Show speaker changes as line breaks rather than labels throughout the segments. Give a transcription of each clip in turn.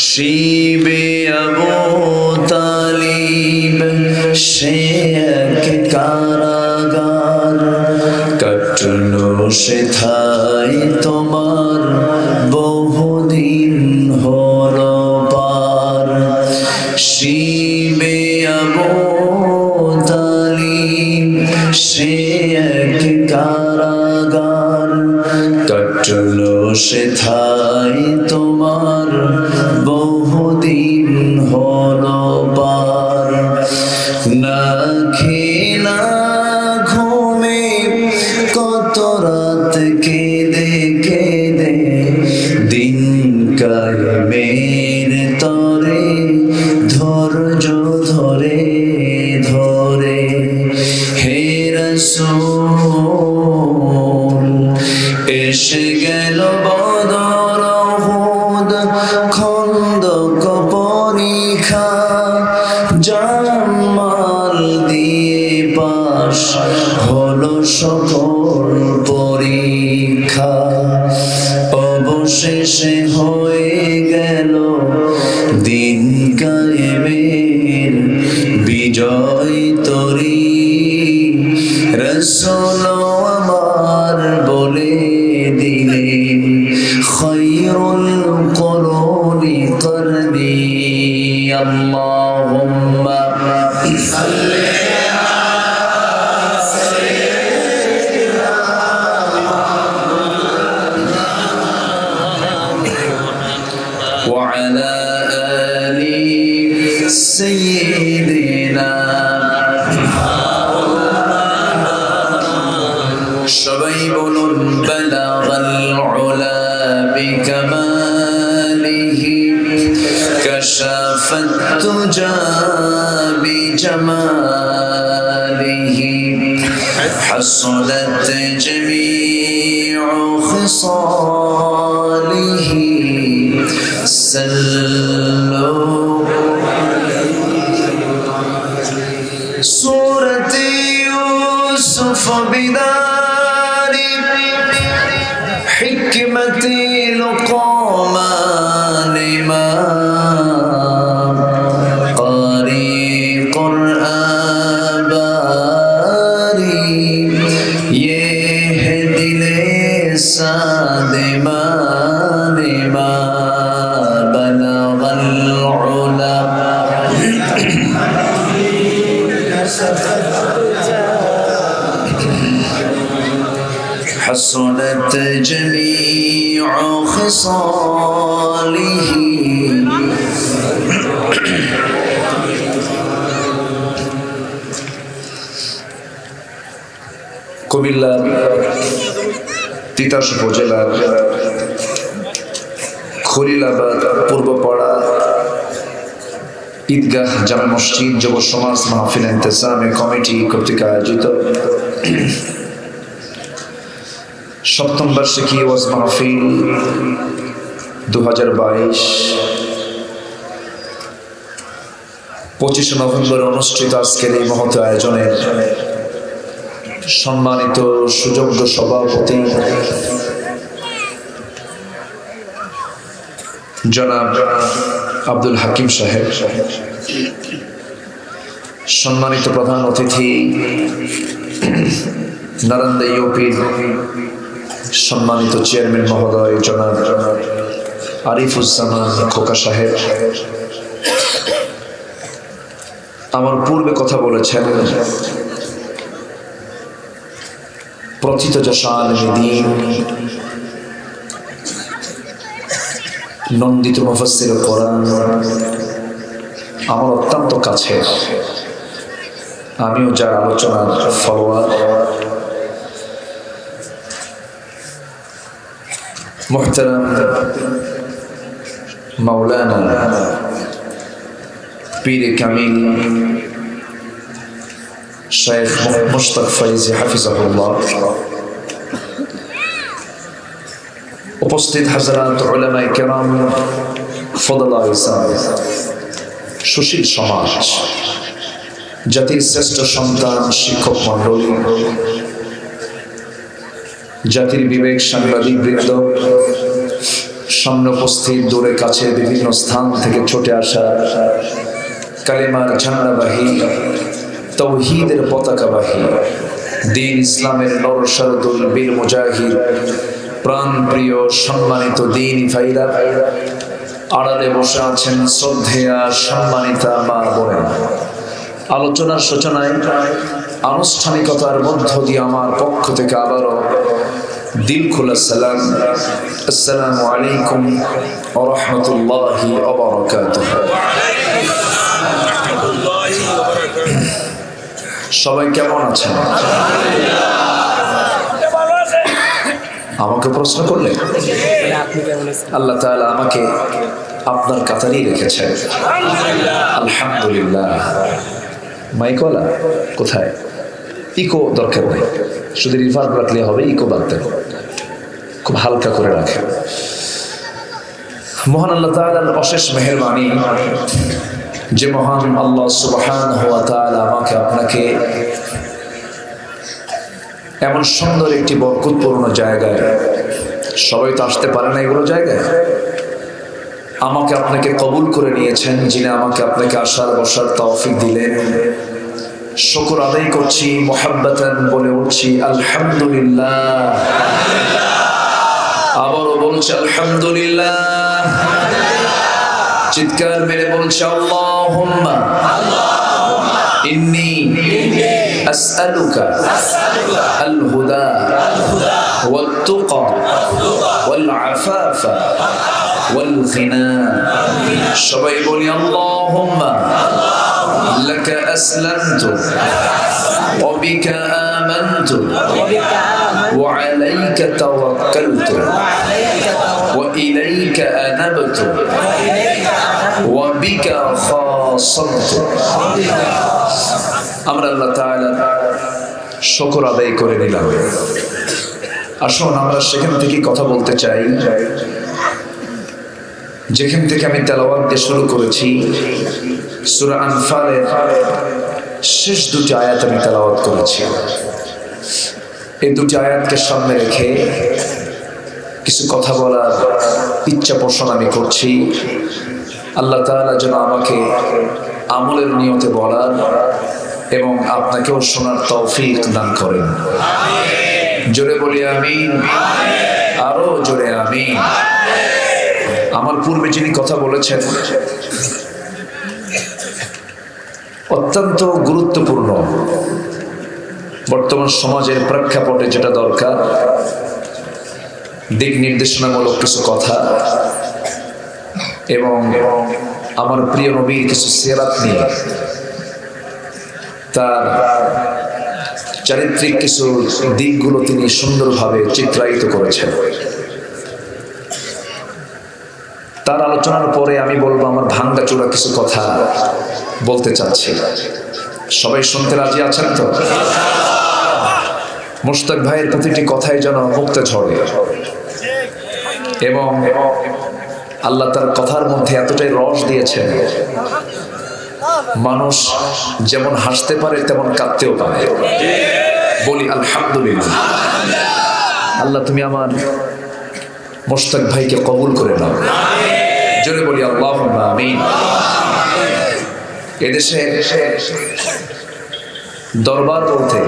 শিবে আবু তালিব সে এক কারাগার, কাটলো সেথায় তোমার বহুদিন হলো পার। শিবে আবু তালিব সে এক কারাগার, কাটলো সেথায় তোমার বহুদিন হলো পার। না খেলা ঘুমে কত রাত কেঁদে কেঁদে দিন কায়েমের তরে ধৈর্য ধরে ধরে। হে রাসূল এসে গেল বদর উহুদ খন্দক পরীক্ষা, জামাল দিয়ে পাশ হলো সকল পরীক্ষা। অবশেষে হয়ে গেল দিন কায়েমের বিজয় তরী। রাসূল আমার বলে দিলেন খায়রুল কুরুনি করনি। আল্লাহুম্মা সাল্লি وعلى آل سيدنا। সবাই বলুন বালাগাল উলা বিকামালিহি, কাশাফাত তুজা বিজামালিহি, হাসনাত জামিউ খিসালিহি। سورة يوسف بدار حكمة لقمان ما قاري قرآن باري يهدي لسان مان ما بلغ العلا حسنت جميع خصاله। কুমিল্লার তিতাস উপজেলার খলিলাবাদ পূর্বপাড়া ঈদগাহ জামে মসজিদ যুব সমাজ মাহফিল ইন্তেজামে কমিটি কর্তৃক আয়োজিত সপ্তম বার্ষিকী ওয়াজ মাহফিল 2022 25 নভেম্বর অনুষ্ঠিত আজকের এই মহৎ আয়োজনের সম্মানিত সুযোগ্য সভাপতি জনাব আব্দুল হাকিম সাহেব, সম্মানিত প্রধান অতিথি নারান্দা ইউপির সম্মানিত চেয়ারম্যান মহোদয় জনাব আরিফুজ্জামান খোকা সাহেব, আমার পূর্বে কথা বলেছেন প্রথিত যশান নিদিন নন্দিত মুফাসসির কোরআন, আমার অত্যন্ত কাছে, আমিও যার আলোচনার ফলোয়ার। মুহতারাম মাওলানা পীরে কামিল শেখ মুশতাক ফয়জি হাফিজাহুল্লাহ, উপস্থিত হাজরাত উলামায়ে কেরাম, ফদলা ইসলাম, সুশীল সমাজ, জাতির শ্রেষ্ঠ সন্তান শিক্ষক মণ্ডলী, জাতির বিবেক সাংবাদিক বৃন্দ, সামনে উপস্থিত দূরে কাছে বিভিন্ন স্থান থেকে ছুটে আসা কালিমার ঝান্ডাবাহী তাওহীদের পতাকাবাহী দ্বীন ইসলামের নরসারদুল বীর মুজাহিদ প্রাণ প্রিয় সম্মানিত দ্বীনি ভাইরা, আড়ালে বসে আছেন শ্রদ্ধেয়া সম্মানিতা মা বোনেরা, আলোচনার সূচনায় আনুষ্ঠানিকতার মধ্য দিয়ে আমার পক্ষ থেকে আবারও দিল খোলা সালাম, আসসালামু আলাইকুম ওয়া রাহমাতুল্লাহি ওয়া বারাকাতুহু। সবাই কেমন আছেন? আমাকে প্রশ্ন করলে আল্লাহ তাআলা আমাকে আপনার কাতারেই রেখেছেন, আলহামদুলিল্লাহ। মাইকওয়ালা কোথায়? ইকো দরকার নেই, শুধু রিভার্ব রাখলে হবে, ইকো বাদ দেন, খুব হালকা করে রাখেন। মহান আল্লাহ তাআলার অশেষ মেহেরবানি যে মহান আল্লাহ সুবহানাহু ওয়া তাআলা আমাকে আপনাকে এমন সুন্দর একটি বরকতপূর্ণ জায়গায়, সবাই তো আসতে পারে না এগুলো জায়গায়, আমাকে আপনাকে কবুল করে নিয়েছেন, যিনি আমাকে আপনাকে আসার বসার তৌফিক দিলেন। শুকর আদায় করছি, মুহাব্বাতান বলে উঠছি আলহামদুলিল্লাহ। আবারও বলছি আলহামদুলিল্লাহ। চিৎকার মেরে বলছি আল্লাহুম্মা ইন্নী আসআলুকা আল হুদা ওয়াত তুকা ওয়াল আফাফা ওয়াল গিনা। সবাই বলি আল্লাহুম্মা লাকা আসলামতু ওয়া বিকা আমানতু ওয়া আলাইকা তাওয়াক্কালতু ওয়া ইলাইকা আনাবতু ওয়া বিকা খাসামতু। আমরা আল্লাহ তাআলার শুকর আদায় করে নিলাম। আসুন আমরা সেখান থেকে কথা বলতে চাই যেখান থেকে আমি তেলাওয়াত দিয়ে শুরু করেছি। সূরা আনফালের শেষ দুটি আয়াত আমি তেলাওয়াত করেছি। এই দুটি আয়াতকে সামনে রেখে কিছু কথা বলার ইচ্ছা পোষণ আমি করছি। আল্লাহ তাআলা যেন আমাকে আমলের নিয়তে বলার এবং আপনাকেও শোনার তৌফিক দান করেন। জোরে বলি আমিন, আরো জোরে আমিন। আমার পূর্বে যিনি কথা বলেছেন অত্যন্ত গুরুত্বপূর্ণ বর্তমান সমাজের প্রেক্ষাপটে যেটা দরকার, দিক নির্দেশনামূলক কিছু কথা এবং আমার প্রিয় নবীর কিছু সিরাত নিয়ে, তার চারিত্রিক কিছু দিকগুলো তিনি সুন্দরভাবে চিত্রায়িত করেছেন। তার আলোচনার পরে আমি বলবো আমার ভাঙ্গাচোরা কিছু কথা বলতে চাচ্ছি। সবাই শুনতে রাজি আছেন তো? মুশতাক ভাইয়ের প্রতিটি কথাই যেন মুক্তে ঝরে এবং আল্লাহ তার কথার মধ্যে এতটাই রস দিয়েছেন, মানুষ যেমন হাসতে পারে তেমন কাঁদতেও পারে। বলি আলহামদুলিল্লাহ। আল্লাহ তুমি আমার মুশতাক ভাইকে কবুল করে নাও, জোরে বলি আল্লাহুম্মা আমিন। এদেশে দরবার বলতে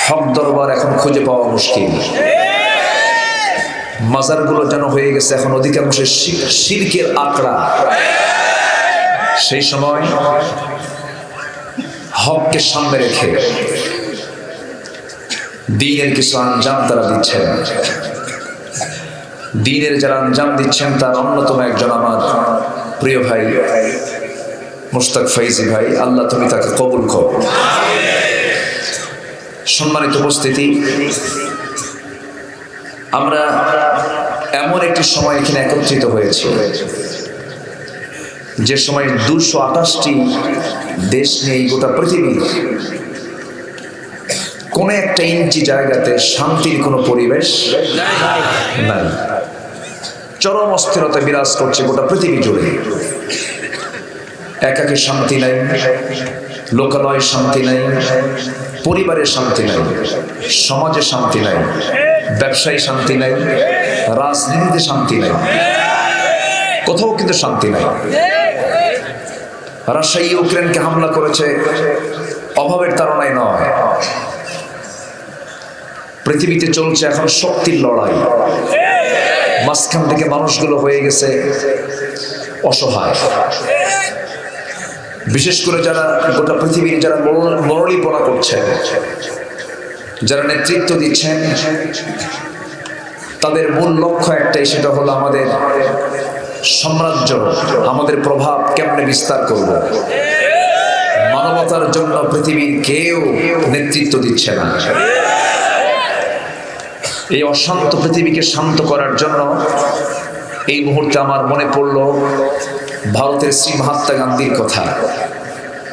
হক দরবার এখন খুঁজে পাওয়া মুশকিল। মাজারগুলো যেন হয়ে গেছে এখন অধিকাংশ শিরকের আখড়া। সেই সময় হককে সামনে রেখে দ্বীনের কিছু আঞ্জাম তারা দিচ্ছেন। দ্বীনের যারা আঞ্জাম দিচ্ছেন তার অন্যতম একজন আমার প্রিয় ভাই মুশতাক ফৈজি ভাই, আল্লাহ তুমি তাকে কবুল করো। সম্মানিত উপস্থিতি, আমরা এমন একটি সময় এখানে একত্রিত হয়েছি যে সময় 228টি দেশ নিয়ে গোটা পৃথিবী কোন একটা ইঞ্চি জায়গাতে শান্তির কোনো পরিবেশ নাই। চরম অস্থিরতা বিরাজ করছে গোটা পৃথিবী জুড়ে। একাকী শান্তি নাই, লোকালয়ে শান্তি নাই, পরিবারে শান্তি নাই, সমাজে শান্তি নাই, ব্যবসায় শান্তি নাই, রাজনীতিতে শান্তি নাই, কোথাও কিন্তু শান্তি নাই। রাশিয়া ইউক্রেনকে হামলা করেছে অভাবের তাড়নায় নয়, পৃথিবীতে চলছে এখন শক্তির লড়াই। মাঝখান থেকে মানুষগুলো হয়ে গেছে অসহায়, বিশেষ করে যারা গোটা পৃথিবীর যারা মরলীপনা করছেন, যারা নেতৃত্ব দিচ্ছেন, তাদের মূল লক্ষ্য একটাই, সেটা হলো আমাদের সাম্রাজ্য, আমাদের প্রভাব কেমনে বিস্তার করব। মানবতার জন্য পৃথিবীর কেউ নেতৃত্ব দিচ্ছে না। এই অশান্ত পৃথিবীকে শান্ত করার জন্য এই মুহূর্তে আমার মনে পড়ল ভারতের শ্রী মহাত্মা গান্ধীর কথা।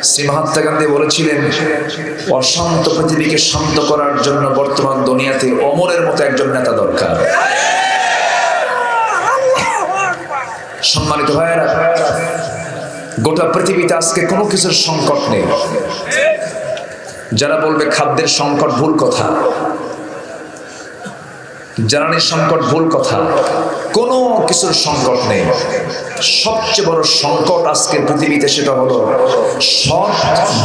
শ্রী মহাত্মা গান্ধী বলেছিলেন, অশান্ত পৃথিবীকে শান্ত করার জন্য বর্তমান দুনিয়াতে অমরের মতো একজন নেতা দরকার। সম্মানিত ভাইয়েরা, গোটা পৃথিবীতে আজকে কোনো কিছুর সংকট নেই। যারা বলবে খাদ্যের সংকট, ভুল কথা। জ্বালানির সংকট, ভুল কথা। কোনো কিছুর সংকট নেই। সবচেয়ে বড় সংকট আজকে পৃথিবীতে সেটা হলো সৎ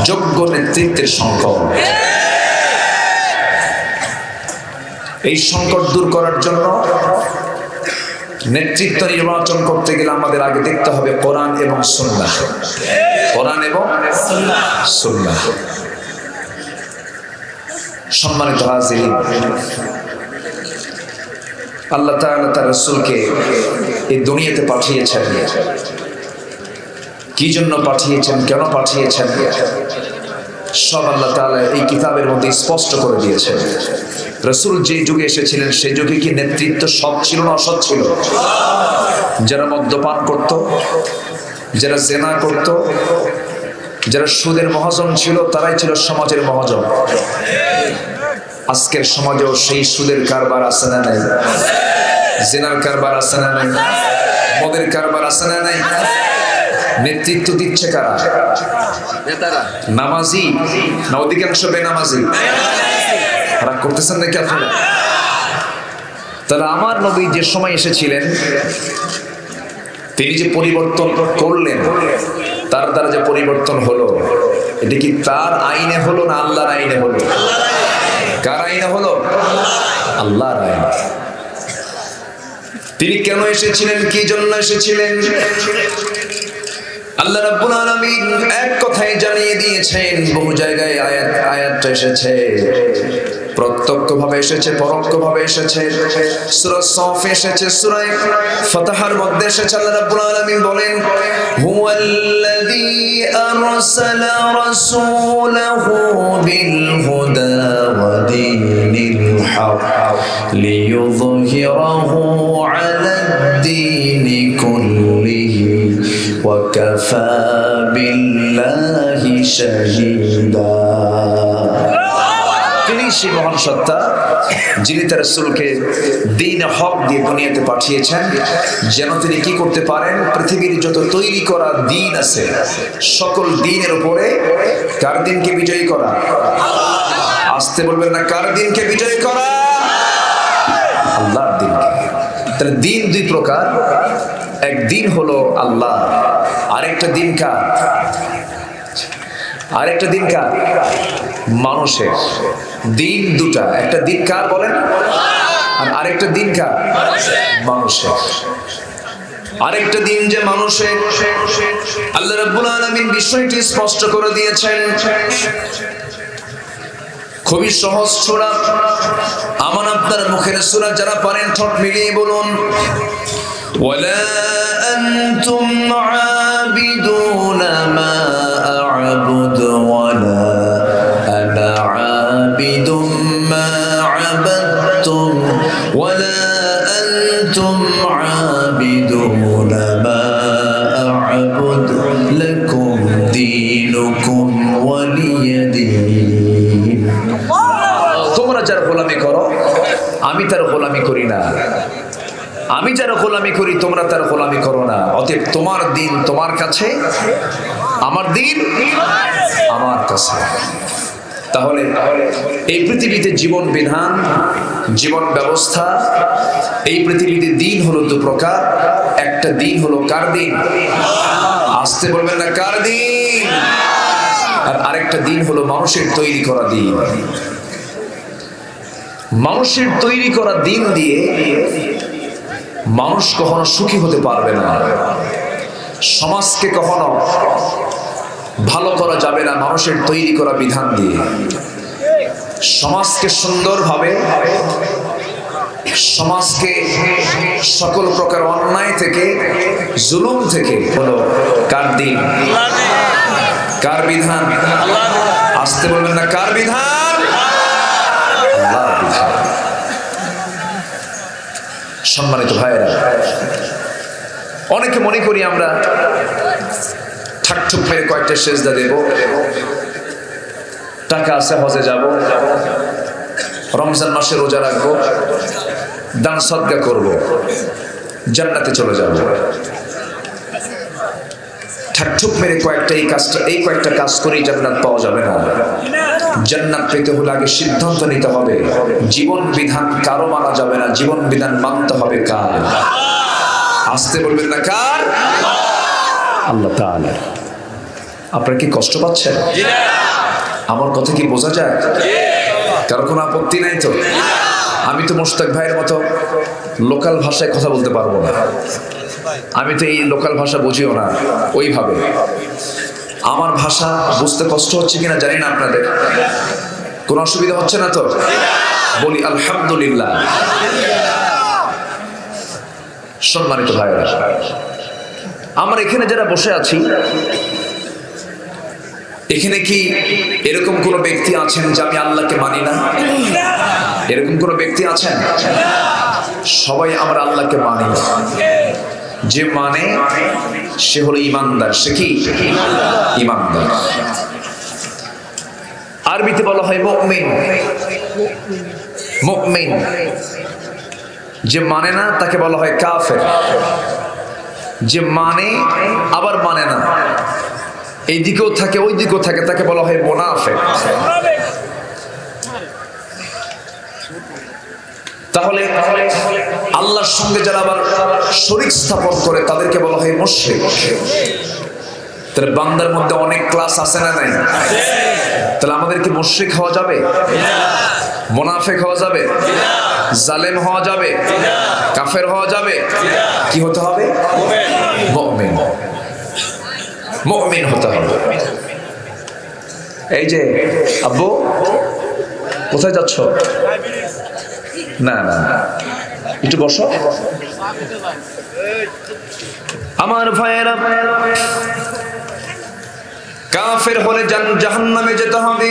যোগ্য নেতৃত্বের সংকট। এই সংকট দূর করার জন্য নেতৃত্ব নির্বাচন করতে গেলে আমাদের আগে দেখতে হবে কোরআন এবং সুন্নাহ। কোরআন এবং সুন্নাহ। সম্মানিত হাজিরিন, আল্লাহ তাআলা তার রাসূলকে এই দুনিয়াতে পাঠিয়েছেন। কি জন্য পাঠিয়েছেন, কেন পাঠিয়েছেন, সব আল্লাহ তাআলা এই কিতাবের মধ্যে স্পষ্ট করে দিয়েছেন। রাসূল যে যুগে এসেছিলেন সেই যুগে কি নেতৃত্ব সৎ ছিল না অসৎ ছিল? যারা মদ্যপান করত, যারা জেনা করত, যারা সুদের মহাজন ছিল, তারাই ছিল সমাজের মহাজন। আজকের সমাজেও সেই সুদের কারবার আছে না নাই? জেনার কারবার আছে না নাই? মদের কারবার আছে না নাই? নেতৃত্ব দিচ্ছে কারা? নামাজি না অধিকাংশ বেনামাজি? রাগ করতেছেন নাকি আপনারা? তাহলে আমার নবী যে সময় এসেছিলেন, তিনি যে পরিবর্তন করলেন, তার দ্বারা যে পরিবর্তন হলো, এটা কি তার আইনে হলো না আল্লাহর আইনে হলো? কার আইনে হলো? আল্লাহর আইনে। তিনি কেন এসেছিলেন, কি জন্য এসেছিলেন, আল্লাহ রাব্বুল আলামিন এক কথায় জানিয়ে দিয়েছেন। বহু জায়গায় আয়াতটা এসেছে, প্রত্যক্ষভাবে এসেছে, পরোক্ষভাবে এসেছে। সূরা সফ এসেছে, সূরা ফাতহার মধ্যে এসেছে। আল্লাহ রাব্বুল আলামিন বলেন, হুয়াল্লাযী আরসালা রাসূলাহু বিল হুদা ওয়া দীনিল হক লিইয়ুযহিরাহু আলাদ-দীনি কুল্লিহি ওয়া কাফা বিল্লাহি শাহীদা। তিনি সেই মহান সত্তা যিনি তার রাসূলকে দ্বীন হক দিয়ে দুনিয়াতে পাঠিয়েছেন, যেন তিনি কি করতে পারেন, পৃথিবীর যত তৈরি করা দ্বীন আছে সকল দ্বীনের উপরে কার দ্বীনকে বিজয়ী করা? আসতে বলবেন না, কার দ্বীনকে বিজয়ী করা? আল্লাহর দ্বীনকে। তাহলে দ্বীন দুই প্রকার, এক দ্বীন হলো আল্লাহ, আরেকটা দ্বীন কার? আরেকটা দ্বীন কার? মানুষের। দ্বীন দুটা, একটা দ্বীন কার বলেন, আর আরেকটা দ্বীন কার? মানুষের। আরেকটা দ্বীন যে মানুষের, আল্লাহ রাব্বুল আলামিন বিষয়টি স্পষ্ট করে দিয়েছেন। খুবই সহজ সূরা, আমার আপনার মুখের সূরা, যারা পারেন ঠোঁট মিলিয়ে বলুন, ওয়ালা আনতুম আবিদুনা মা আ'বুদু ওয়ালা আনা আবিদুম মা আবাদতুম ওয়ালা আনতুম আবিদুনা মা আ'বুদু লাকুম দীনুকুম ওয়ালিয়া দীন। তোমরা যার গোলামি করো, আমি তার গোলামি করি না। আমি যার গোলামি করি, তোমরা তার গোলামি করো না। অতএব তোমার দিন তোমার কাছে, আমার দিন আমার কাছে। তাহলে এই পৃথিবীতে জীবন বিধান, জীবন ব্যবস্থা, এই পৃথিবীতে দিন হলো দু প্রকার। একটা দিন হলো কার দিন? আসতে বলবেন না, কার দিন? আর আরেকটা দিন হলো মানুষের তৈরি করা দিন। মানুষের তৈরি করা দিন দিয়ে মানুষ কখনো সুখী হতে পারবে না। সমাজকে কখনো ভালো করা যাবে না মানুষের তৈরি করা বিধান দিয়ে। সমাজকে সুন্দরভাবে, সমাজকে সকল প্রকার অন্যায় থেকে, জুলুম থেকে হলো কার দিন? কার বিধান? আসতে বলবেন না, কার বিধান? আল্লাহর বিধান। সম্মানিত ভাইয়েরা, অনেকে মনে করি আমরা ঠাকঠুক মেরে কয়েকটা সেজদা দেব, টাকা আছে হজে যাব, রমজান মাসে রোজা রাখবো, দান সদকা করব, জান্নাতে চলে যাব। ঠাকঠুক মেরে এই কয়েকটা কাজ করেই জান্নাত পাওয়া যাবে না। জান্নাত পেতে হলে আগে সিদ্ধান্ত নিতে হবে, জীবন বিধান কারো মানা যাবে না, জীবন বিধান মানতে হবে কার? আসতে বলবেন না, কার? আল্লাহ তাআলা। আপনারা কি কষ্ট পাচ্ছেন? আমার কথা কি বোঝা যায়? কারো কোনো আপত্তি নাই তো? আমি তো মোশতাক ভাইয়ের মতো লোকাল ভাষায় কথা বলতে পারবো না। আমি তো এই লোকাল ভাষা বুঝিও না ওইভাবে। আমার ভাষা বুঝতে কষ্ট হচ্ছে কিনা জানি না আপনাদের। কোনো অসুবিধা হচ্ছে না তো? বলি আলহামদুলিল্লাহ। সম্মানিত ভাইরা, আমরা এখানে যারা বসে আছি, এখানে কি এরকম কোন ব্যক্তি আছেন যে আমি আল্লাহকে মানি না? এরকম কোন ব্যক্তি আছেন? সবাই আমরা আল্লাহকে মানি। যে মানে সে হলো ইমানদার। সে কি? ইমানদার। আরবিতে বলা হয় মুমিন। মুমিন। যে মানে না তাকে বলা হয় কাফের। যে মানে আবার মানে না, এই দিকেও থাকে ওই দিকেও থাকে, তাকে বলা হয় মুনাফিক। তাহলে আল্লাহর সঙ্গে যারা আবার শরীক স্থাপন করে তাদেরকে বলা হয় মুশরিক। তাহলে বান্দার মধ্যে অনেক ক্লাস আছে না নাই? তাহলে আমাদের কি মুশরিক হওয়া যাবে? মুনাফিক হওয়া যাবে? জালেম হওয়া যাবে? কাফের হওয়া যাবে? কি হতে হবে? মুমিন। মুমিন হতে হবে। এই যে আব্বু কোথায় যাচ্ছ? না না একটু বসো। আমার ভাইয়েরা, কাফের হলে জাহান্নামে যেতে হবে,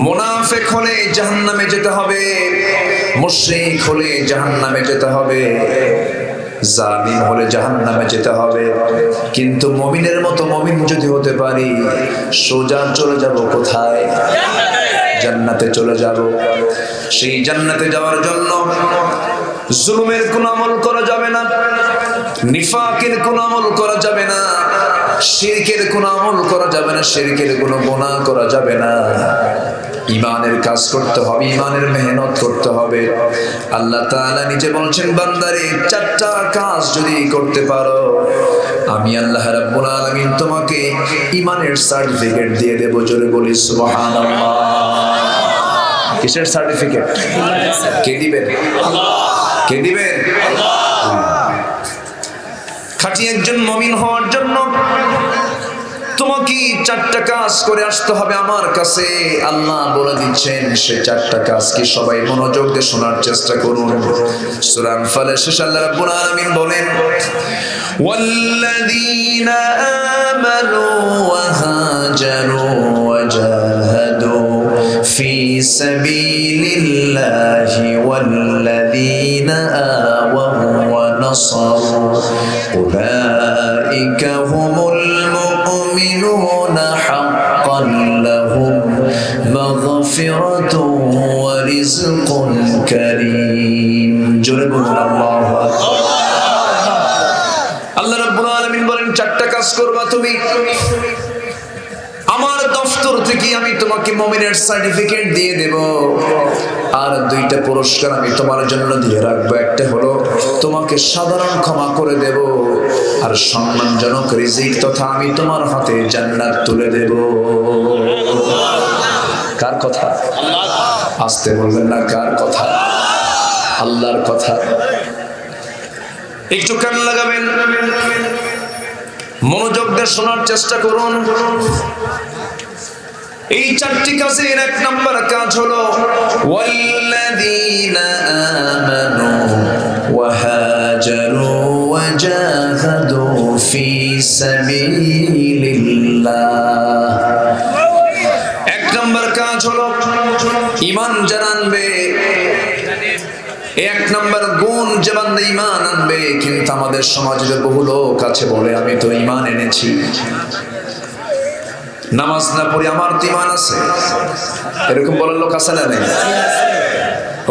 মুনাফিক হলে জাহান্নামে যেতে হবে, মুশরিক হলে জাহান্নামে যেতে হবে, জালিম হলে জাহান্নামে যেতে হবে। কিন্তু মুমিনের মতো মুমিন যদি হতে পারি, সোজা চলে যাব কোথায়? জান্নাতে চলে যাব। সেই জান্নাতে যাওয়ার জন্য জুলুমের কোনো আমল করা যাবে না, নিফাকের কোনো আমল করা যাবে না, শিরকের কোনো আমল করা যাবে না, শিরকের কোনো গুনাহ করা যাবে না। ইমানের কাজ করতে হবে, ইমানের মেহনত করতে হবে। আল্লাহ তাআলা নিজে বলছেন, বান্দারে চারটা কাজ যদি করতে পারো, আমি আল্লাহ রাব্বুল আলামিন তোমাকে ইমানের সার্টিফিকেট দিয়ে দেব। জোরে বলি সুবহানাল্লাহ। কিসের সার্টিফিকেট? কে দিবেন? আল্লাহ। কে দিবেন? আল্লাহ। খাঁটি একজন মুমিন হওয়ার জন্য তোমাকে চারটা কাজ করে আসতে হবে আমার কাছে। আল্লাহ বলে দিচ্ছেন সে চারটা কাজ কি, সবাই মনোযোগ দিয়ে শোনার চেষ্টা করুন। সূরা আনফালের শেষে আল্লাহ রাব্বুল আলামিন বলেন, ওয়াল্লাযীনা আমানু ওয়া হাজারু ওয়া জাহাদু ফি সাবিলিল্লাহি ওয়াল্লাযীনা আওয়াউ ওয়া নাসারু উলাইকা হুমুল মুমিনুনা হাক্কান লাহুম মাগফিরাতুন ওয়া রিজকুন কারীম। জোরে বলুন আল্লাহু আকবার। আল্লাহ রাব্বুল আলামিন বলেন চারটা কাজ করবা তুমি, আমার দফতর থেকে আমি তোমাকে মুমিনের সার্টিফিকেট দিয়ে দেব, আর দুইটা পুরস্কার আমি তোমার জন্য দিয়ে রাখবো। একটা হলো তোমাকে সাধারণ ক্ষমা করে দেব, আর সম্মানজনক রিজিক তথা আমি তোমার হাতে জান্নাত তুলে দেব। কার কথা? আসতে বলবেন না, কার কথা? আল্লাহর কথা। একটু কান লাগাবেন, মনোযোগ দিয়ে শোনার চেষ্টা করুন। এই চারটি কাজের এক নম্বর কাজ হলো ওয়াল্লাযীনা আমানু ওয়া হাজারু ওয়া জাহাদু ফি সাবিলিল্লাহ। এক নম্বর কাজ হলো ঈমান জানাবে। এক নম্বর গুণ যে বান্দা ঈমান আনবে, কিন্তু আমাদের সমাজে বহু লোক আছে বলে আমি তো ঈমান এনেছি, নামাজ না পড়ি আমার তো ঈমান আছে, এরকম বলার লোক আছে না নেই?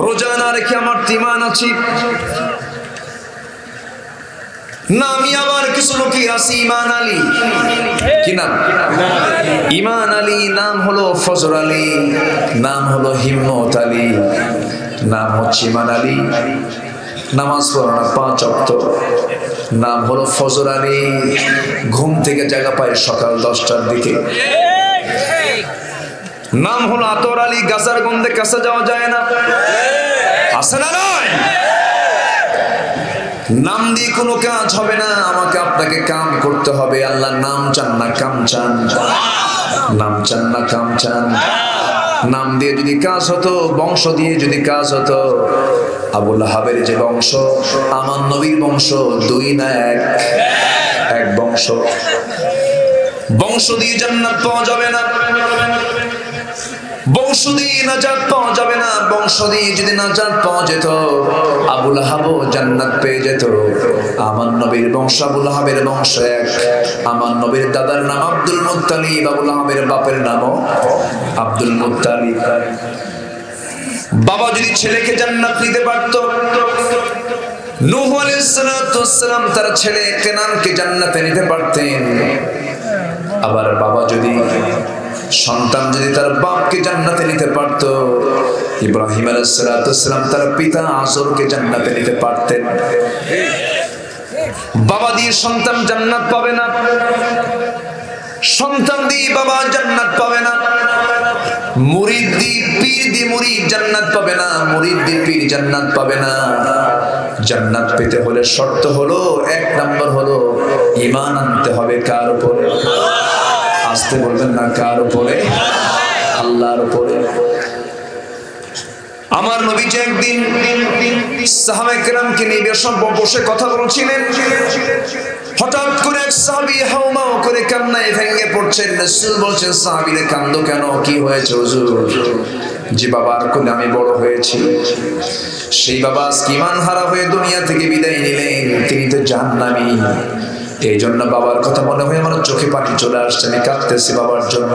রোজা না রেখে আমার তো ঈমান আছে না। আমি আবার কিছু লোকের আছে ঈমান আলী। কি নাম? ঈমান আলী। নাম হলো ফজর আলী, নাম হলো হিম্মত আলী, নাম হচ্ছে ঈমান আলী। নামাজ পড়ে না 5 ওয়াক্ত, নাম হলো ফজর আলী। ঘুম থেকে জায়গা পায় সকাল 10টার দিকে। নাম হলো আতর আলী। গাছার গন্ধে কাছে যাওয়া যায় না, আছে না নয়? নাম দিয়ে কোনো কাজ হবে না, আমাকে আপনাকে কাম করতে হবে। আল্লাহর নাম চান না কাম চান? নাম চান না কাম চান? নাম দিয়ে যদি কাজ হতো, বংশ দিয়ে যদি কাজ হতো, আবু লাহাবের যে বংশ, আমার নবীর বংশ 2 না 1? এক বংশ। বংশ দিয়ে জান্নাত পাওয়া যাবে না, বংশ দিয়ে নাজাত পাওয়া যাবে না। বংশ দিয়ে যদি নাজাত পাওয়া যেত, আবু লাহাবও জান্নাত পেয়ে যেত। আমার নবীর বংশ আবু লাহাবের বংশ 1। আমার নবীর দাদার নাম আব্দুল মুত্তালিব, আবু লাহাবের বাপের নামও আব্দুল মুত্তালিব। বাবা যদি ছেলেকে জান্নাত দিতে পারত, নূহ আলাইহিস সালাম তার ছেলে কেনানকে জান্নাতে নিতে পারতেন। আবার বাবা যদি, সন্তান যদি তার বাপকে জান্নাতে নিতে পারত, ইব্রাহিম আলাইহিস সালাম তার পিতা আজরকে জান্নাতে নিতে পারতেন। বাবা দিয়ে সন্তান জান্নাত পাবে না, সন্তান দিয়ে বাবা জান্নাত পাবে না। মুরিদ দিয়ে পীর দিয়ে মুরিদ জান্নাত পাবে না, মুরিদ দিয়ে পীর জান্নাত পাবে না। জান্নাত পেতে হলে শর্ত হলো, 1 নম্বর হলো ঈমান আনতে হবে। কার উপরে? আসতে বলবেন না, কার উপরে? আল্লাহর উপরে। আমার নবী যে একদিন সাহাবায়ে কেরামকে নিয়ে বসে কথা বলছিলেন, হঠাৎ করে এক সাহাবী হাউমাউ করে কান্নায় ভেঙে পড়ছেন। রাসূল বলছেন, সাহাবীরে কান্দো কেন? কি হয়েছে হুজুর? যে বাবার কোলে আমি বড় হয়েছি, সেই বাবা আজকে ঈমান হারা হয়ে দুনিয়া থেকে বিদায় নিলেন, তিনি তো জাহান্নামী। এই জন্য বাবার কথা মনে হয়ে আমার চোখে পানি চলে আসছে, আমি কাঁদতেছি বাবার জন্য।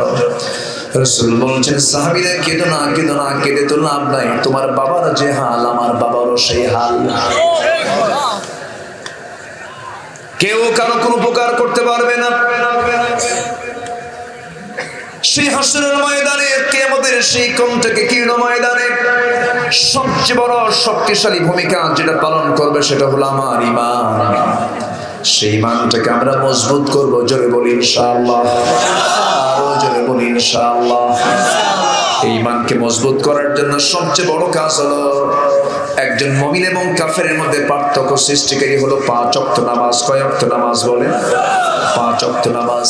রাসূল বলছেন, সাহাবীরা কেঁদো না, কেঁদো না, কেঁদে তো লাভ নাই। তোমার বাবার যে হাল, আমার বাবারও সেই হাল। কেউ কারো কোনো উপকার করতে পারবে না। সেই হাসরের ময়দানে, কিয়ামতের সেই কণ্ঠকে কীর্ণ ময়দানে সবচেয়ে বড় শক্তিশালী ভূমিকা যেটা পালন করবে, সেটা হলো আমার ঈমান। সেই ঈমানটাকে আমরা মজবুত করব। জোরে বলি ইনশাআল্লাহ, আরো জোরে বলি ইনশাআল্লাহ। এই ঈমানকে মজবুত করার জন্য সবচেয়ে বড় কাজ হলো, একজন মুমিন এবং কাফেরের মধ্যে পার্থক্য সৃষ্টিকারী হলো 5 ওয়াক্ত নামাজ। কয় ওয়াক্ত নামাজ বলেন? 5 ওয়াক্ত নামাজ।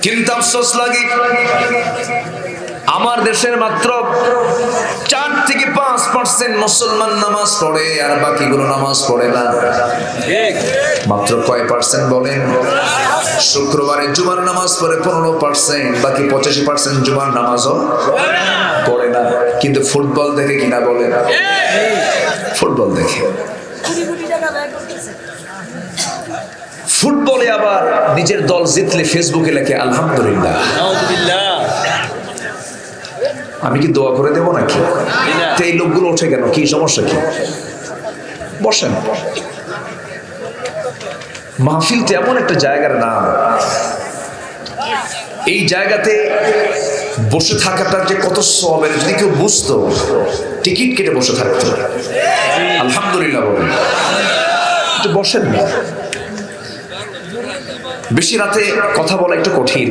কিন্তু আফসোস লাগে, আমার দেশের মাত্র 4 থেকে 5% মুসলমান নামাজ পড়ে, আর বাকিগুলো নামাজ পড়ে না। মাত্র কয় পার্সেন্ট বলেন? শুক্রবারে জুমার নামাজ পড়ে 15%, বাকি 85% জুমার নামাজও পড়ে না। কিন্তু ফুটবল দেখে কিনা বলে? ফুটবল দেখে। ফুটবলে আবার নিজের দল জিতলে ফেসবুকে লেখে আলহামদুলিল্লাহ। আমি কি দোয়া করে দেবো নাকি? এই লোকগুলো ওঠে কেন? কি সমস্যা কি? বসেন। মাহফিল তো এমন একটা জায়গার নাম, এই জায়গাতে বসে থাকাটা যে কত সওয়াবের, যদি কেউ বুঝতো টিকিট কেটে বসে থাকতো। আলহামদুলিল্লাহ বলুন। একটু বসেন না, বেশি রাতে কথা বলা একটু কঠিন।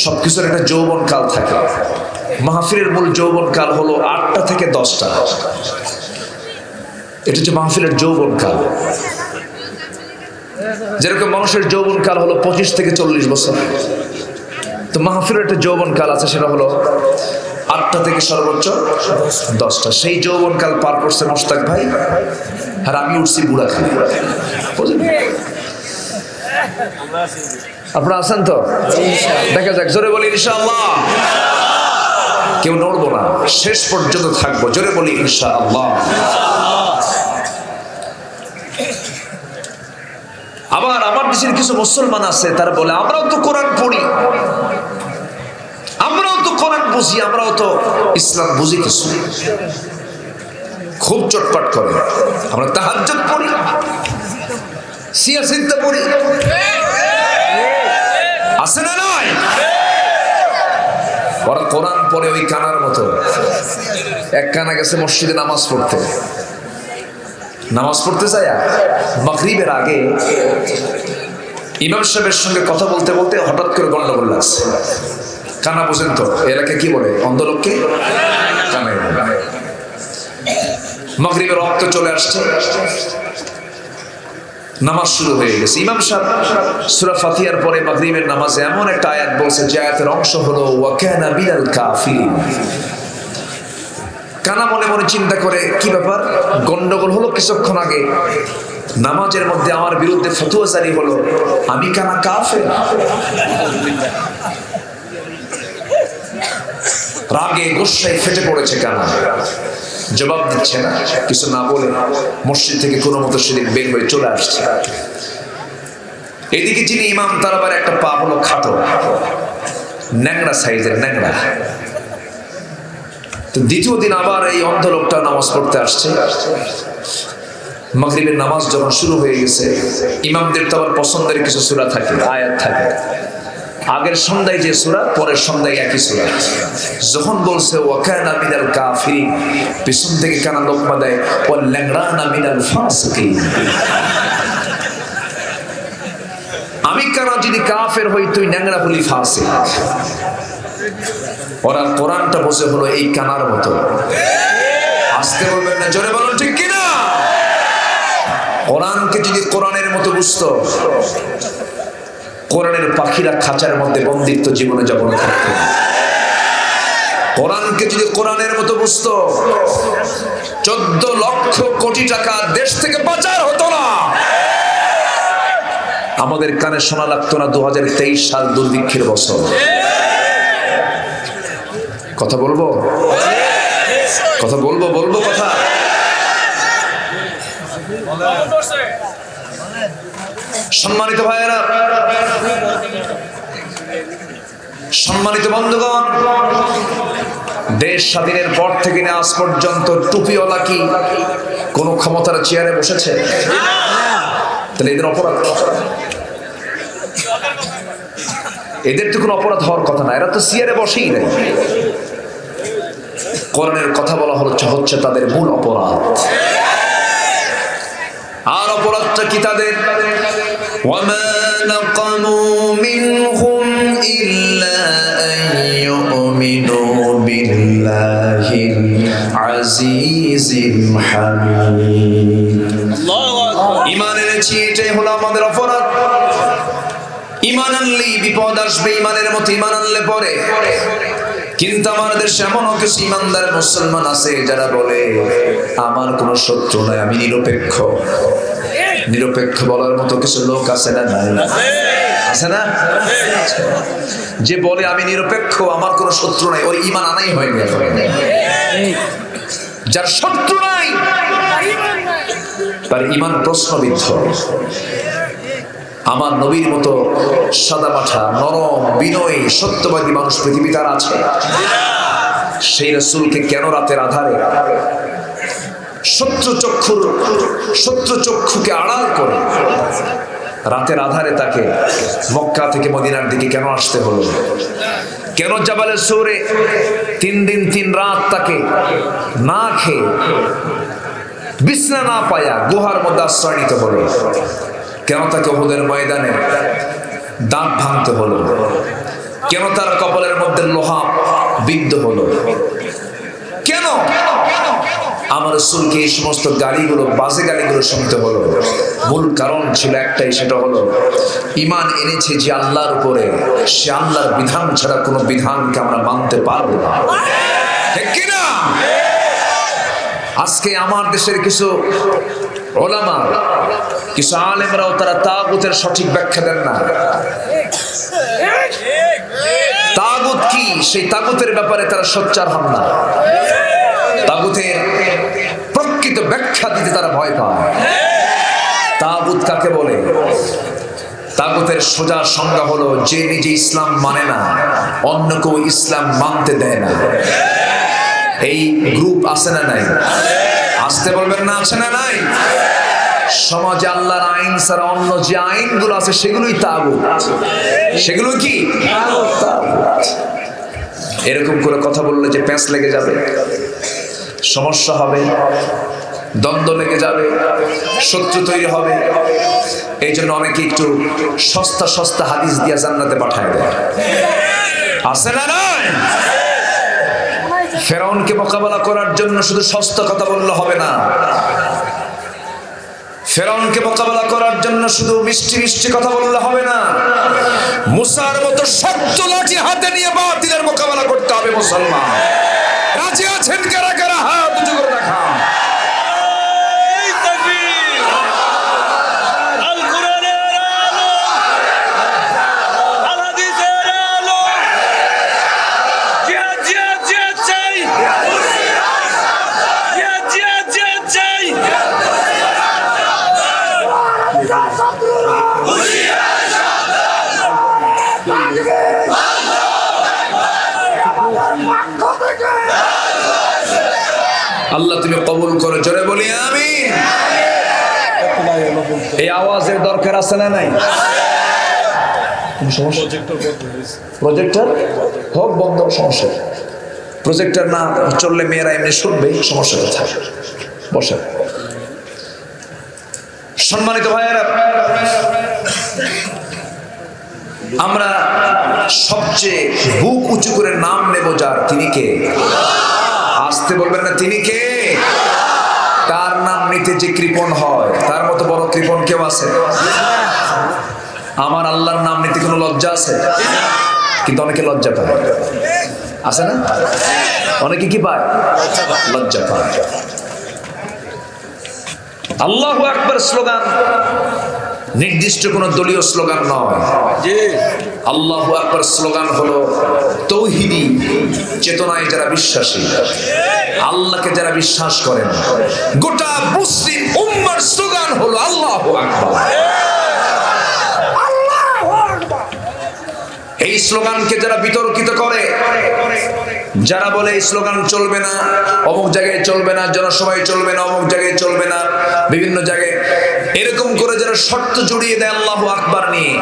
সবকিছুর একটা যৌবন কাল থাকে। মাহফিলের মূল যৌবন কাল হলো 8টা থেকে 10টা। এটা হচ্ছে মাহফিলের যৌবন কাল। যেরকম মানুষের যৌবন কাল হলো 25 থেকে 40 বছর, তো মাহফিলের একটা যৌবন কাল আছে, সেটা হলো 8টা থেকে সর্বোচ্চ 10টা। সেই যৌবন কাল পার করছে মোশতাক ভাই, আর আমি উঠছি বুড়া খালি। আপনারা আছেন তো? দেখা যাক, জোরে বলি ইনশাআল্লাহ। কেউ নড়বো না, শেষ পর্যন্ত থাকবো। জোরে বলি ইনশাআল্লাহ। আবার আমার দেশের কিছু মুসলমান আছে, তারা বলে আমরাও তো কোরআন পড়ি, আমরাও তো কোরআন বুঝি, আমরাও তো ইসলাম বুঝি। কিছু খুব চটপট করে। আমরা তাহাজ্জুদ পড়ি, সিয়াসিনটা পড়ি, আছে না নয়? ওরা কোরআন পড়ে ওই কানার মতো। এক কানা গেছে মসজিদে নামাজ পড়তে, নামাজ পড়তে যায় মাগরিবের আগে ইমাম সাহেবের সঙ্গে কথা বলতে বলতে হঠাৎ করে গন্ডগোল লাগছে। কানা বোঝেন তো, এলাকায় কি বলে? অন্ধ লোককে কানাই বলে। মাগরিবের রক্ত চলে আসছে, নামাজ শুরু হয়ে গেছে। ইমাম সাহেব সূরা ফাতিহার পরে মাগরিবের নামাজে এমন একটা আয়াত বলছে, যে আয়াতের অংশ হলো ওয়া কানা মিনাল কাফিরিন। কানা মনে মনে চিন্তা করে, কি ব্যাপার, গন্ডগোল হলো কিছুক্ষণ আগে, নামাজের মধ্যে আমার বিরুদ্ধে ফতোয়া জারি হলো, আমি কানা কাফের? রাগে গোসায় ফেটে পড়েছে কানা, জবাব দিচ্ছে না, কিছু না বলে মসজিদ থেকে কোনো মতো সেদিন বের হয়ে চলে আসছে। এদিকে যিনি ইমাম, তার আবার একটা পা হলো খাটো, ন্যাংরা সাইজের ন্যাংরা। তো দ্বিতীয় দিন আবার এই অন্ধ লোকটা নামাজ পড়তে আসছে। মাগরিবের নামাজ যখন শুরু হয়ে গেছে, ইমামদের তো আবার পছন্দের কিছু সূরা থাকে, আয়াত থাকে। আগের সন্ধ্যায় যে সূরা, পরের সন্ধ্যায় একই সূরা। যখন বলছে ওয়া কানা মিনাল কাফিরিন, পিছন থেকে কানা লোকমা দেয় ওয়া লাংরানা মিনাল ফাসিকিন। আমি কানা যদি কাফের হই, তুই ন্যাংরা বলি ফাসিক। ওরা কোরআনটা বসে হলো এই কানার মতো। আসতে বলবেন না, জোরে বলুন ঠিক কিনা? কোরআনকে যদি কোরআনের মতো বুঝতো, কোরআনের পাখিরা খাঁচার মধ্যে বন্দিত্ব জীবনে যাপন করত। কোরআনকে যদি কোরআনের মতো বুঝতো, 14 লক্ষ কোটি টাকা দেশ থেকে পাচার হতো না। আমাদের কানে শোনা লাগতো না 2023 সাল দুর্ভিক্ষের বছর। কথা বলবো, কথা বলবো, বলবো কথা। সম্মানিত ভাইয়েরা, সম্মানিত বন্ধুগণ, দেশ স্বাধীনের পর থেকে আজ পর্যন্ত টুপিওয়ালা কি কোন ক্ষমতার চেয়ারে বসেছে? তাহলে এদের অপরাধ, এদের তো কোনো অপরাধ হওয়ার কথা না, এরা তো চেয়ারে বসেই নাই। কোরআনের কথা বলা হচ্ছে তাদের মূল অপরাধ। আর অপরাধটা কি তাদের? ওয়ামা নাকামু মিনহুম ইল্লা আন ইউমিনু বিল্লাহিল আজিজিল হামিদ। ঈমান এনেছি, এটাই হলো আমাদের অপরাধ। ঈমান আনলেই বিপদ আসবে, ঈমানের মতো ঈমান আনলে পরে। কিন্তু আমাদের দেশে এমনও কিছু ঈমানদার মুসলমান আছে যারা বলে আমার কোনো শত্রু নাই, আমি নিরপেক্ষ। নিরপেক্ষ বলার মতো কিছু লোক আছে না? নাই? আছে না? যে বলে আমি নিরপেক্ষ, আমার কোনো শত্রু নাই, ওর ঈমান আনাই হয়নি। যার শত্রু নাই তার ঈমান প্রশ্নবিদ্ধ। আমার নবীর মতো সাদামাঠা, নরম, বিনয়ী, সত্যবাদী মানুষ পৃথিবীতে আর আছে? সেই রাসূলকে কেন রাতের আধারে শত্রু চক্ষুকে আড়াল করে রাতের আধারে তাকে মক্কা থেকে মদিনার দিকে কেন আসতে হলো? কেন জাবালে সূরে 3 দিন 3 রাত তাকে না খেয়ে বিছনা না পায়া গুহার মধ্যে আশ্রয় নিতে হলো? কেন তাকে উহুদের ময়দানে দাঁত ভাঙতে হলো? কেন তার কপালের মধ্যে লোহা বিদ্ধ হলো? কেন আমার রাসূলকে এই সমস্ত গালিগুলো, বাজে গালিগুলো শুনতে হলো? মূল কারণ ছিল একটাই, সেটা হলো ঈমান এনেছে যে আল্লাহর উপরে, সে আল্লাহর বিধান ছাড়া কোনো বিধানকে আমরা মানতে পারবো না। ঠিক কি না? আজকে আমার দেশের কিছু উলামা, কিছু আলেমরাও তারা তাগুতের সঠিক ব্যাখ্যা দেন না। তাগুত কি, সেই তাগুতের ব্যাপারে তারা সোচ্চার হন না। তাগুতের প্রকৃত ব্যাখ্যা দিতে তারা ভয় পায়। তাগুত কাকে বলে? তাগুতের সোজা সংজ্ঞা হলো যে নিজে ইসলাম মানে না, অন্য কেউ ইসলাম মানতে দেয় না। এই গ্রুপ আছে না নাই? আসতে বলবেন না, আছে না নাই? সমাজে আল্লাহর আইন ছাড়া অন্য যে আইনগুলো আছে সেগুলোই তাগুত। সেগুলো কি? তাগুত। এরকম করে কথা বললে যে প্যাঁচ লেগে যাবে, সমস্যা হবে, দ্বন্দ্ব লেগে যাবে, শত্রু তৈরি হবে। এই জন্য অনেকে একটু সস্তা সস্তা হাদিস দিয়া জান্নাতে পাঠায় দেয়। আছে না নাই? ফেরাউনকে মোকাবেলা করার জন্য শুধু সস্তা কথা বললে হবে না। ফেরাউনকে মোকাবেলা করার জন্য শুধু মিষ্টি মিষ্টি কথা বললে হবে না। মুসার মতো শক্ত লাঠি হাতে নিয়ে বাতিলের মোকাবেলা করতে হবে। মুসলমান রাজি আছেন? কারা কারা হাত উঁচু করে দেখান। আল্লাহ তুমি কবুল করো, জোরে বলি আমিন। এই আওয়াজের দরকার আছে না নাই? প্রজেক্টর হোক বন্ধ, সমস্যা। প্রজেক্টর না চললে মেয়েরা এমনি শুনবে, সমস্যা কোথায়? বসে। সম্মানিত ভাইয়েরা, আমরা সবচেয়ে বুক উঁচু করে নাম নেব যার, তিনি কে? আসতে বলবেন না, তিনি কে? তার নাম নিতে যে কৃপণ হয়, তার মতো বড় কৃপণ কেউ আছে? আমার আল্লাহর নাম নিতে কোনো লজ্জা আছে? কিন্তু অনেকে লজ্জা পায়, আছে না? অনেকে কি পায়? লজ্জা পায়। আল্লাহু আকবার স্লোগান নির্দিষ্ট কোন দলীয় স্লোগান নয়। আল্লাহু আকবার স্লোগান হলো তৌহিদি চেতনায় যারা বিশ্বাসী, আল্লাহকে যারা বিশ্বাস করেন, গোটা মুসলিম উম্মার স্লোগান হলো আল্লাহু আকবার। এই স্লোগানকে যারা বিতর্কিত করে, যারা বলে এই স্লোগান চলবে না, অমুক জায়গায় চলবে না, জনসভায় চলবে না, অমুক জায়গায় চলবে না, বিভিন্ন জায়গায় এরকম করে যারা শর্ত জড়িয়ে দেয় আল্লাহু আকবার নিয়ে,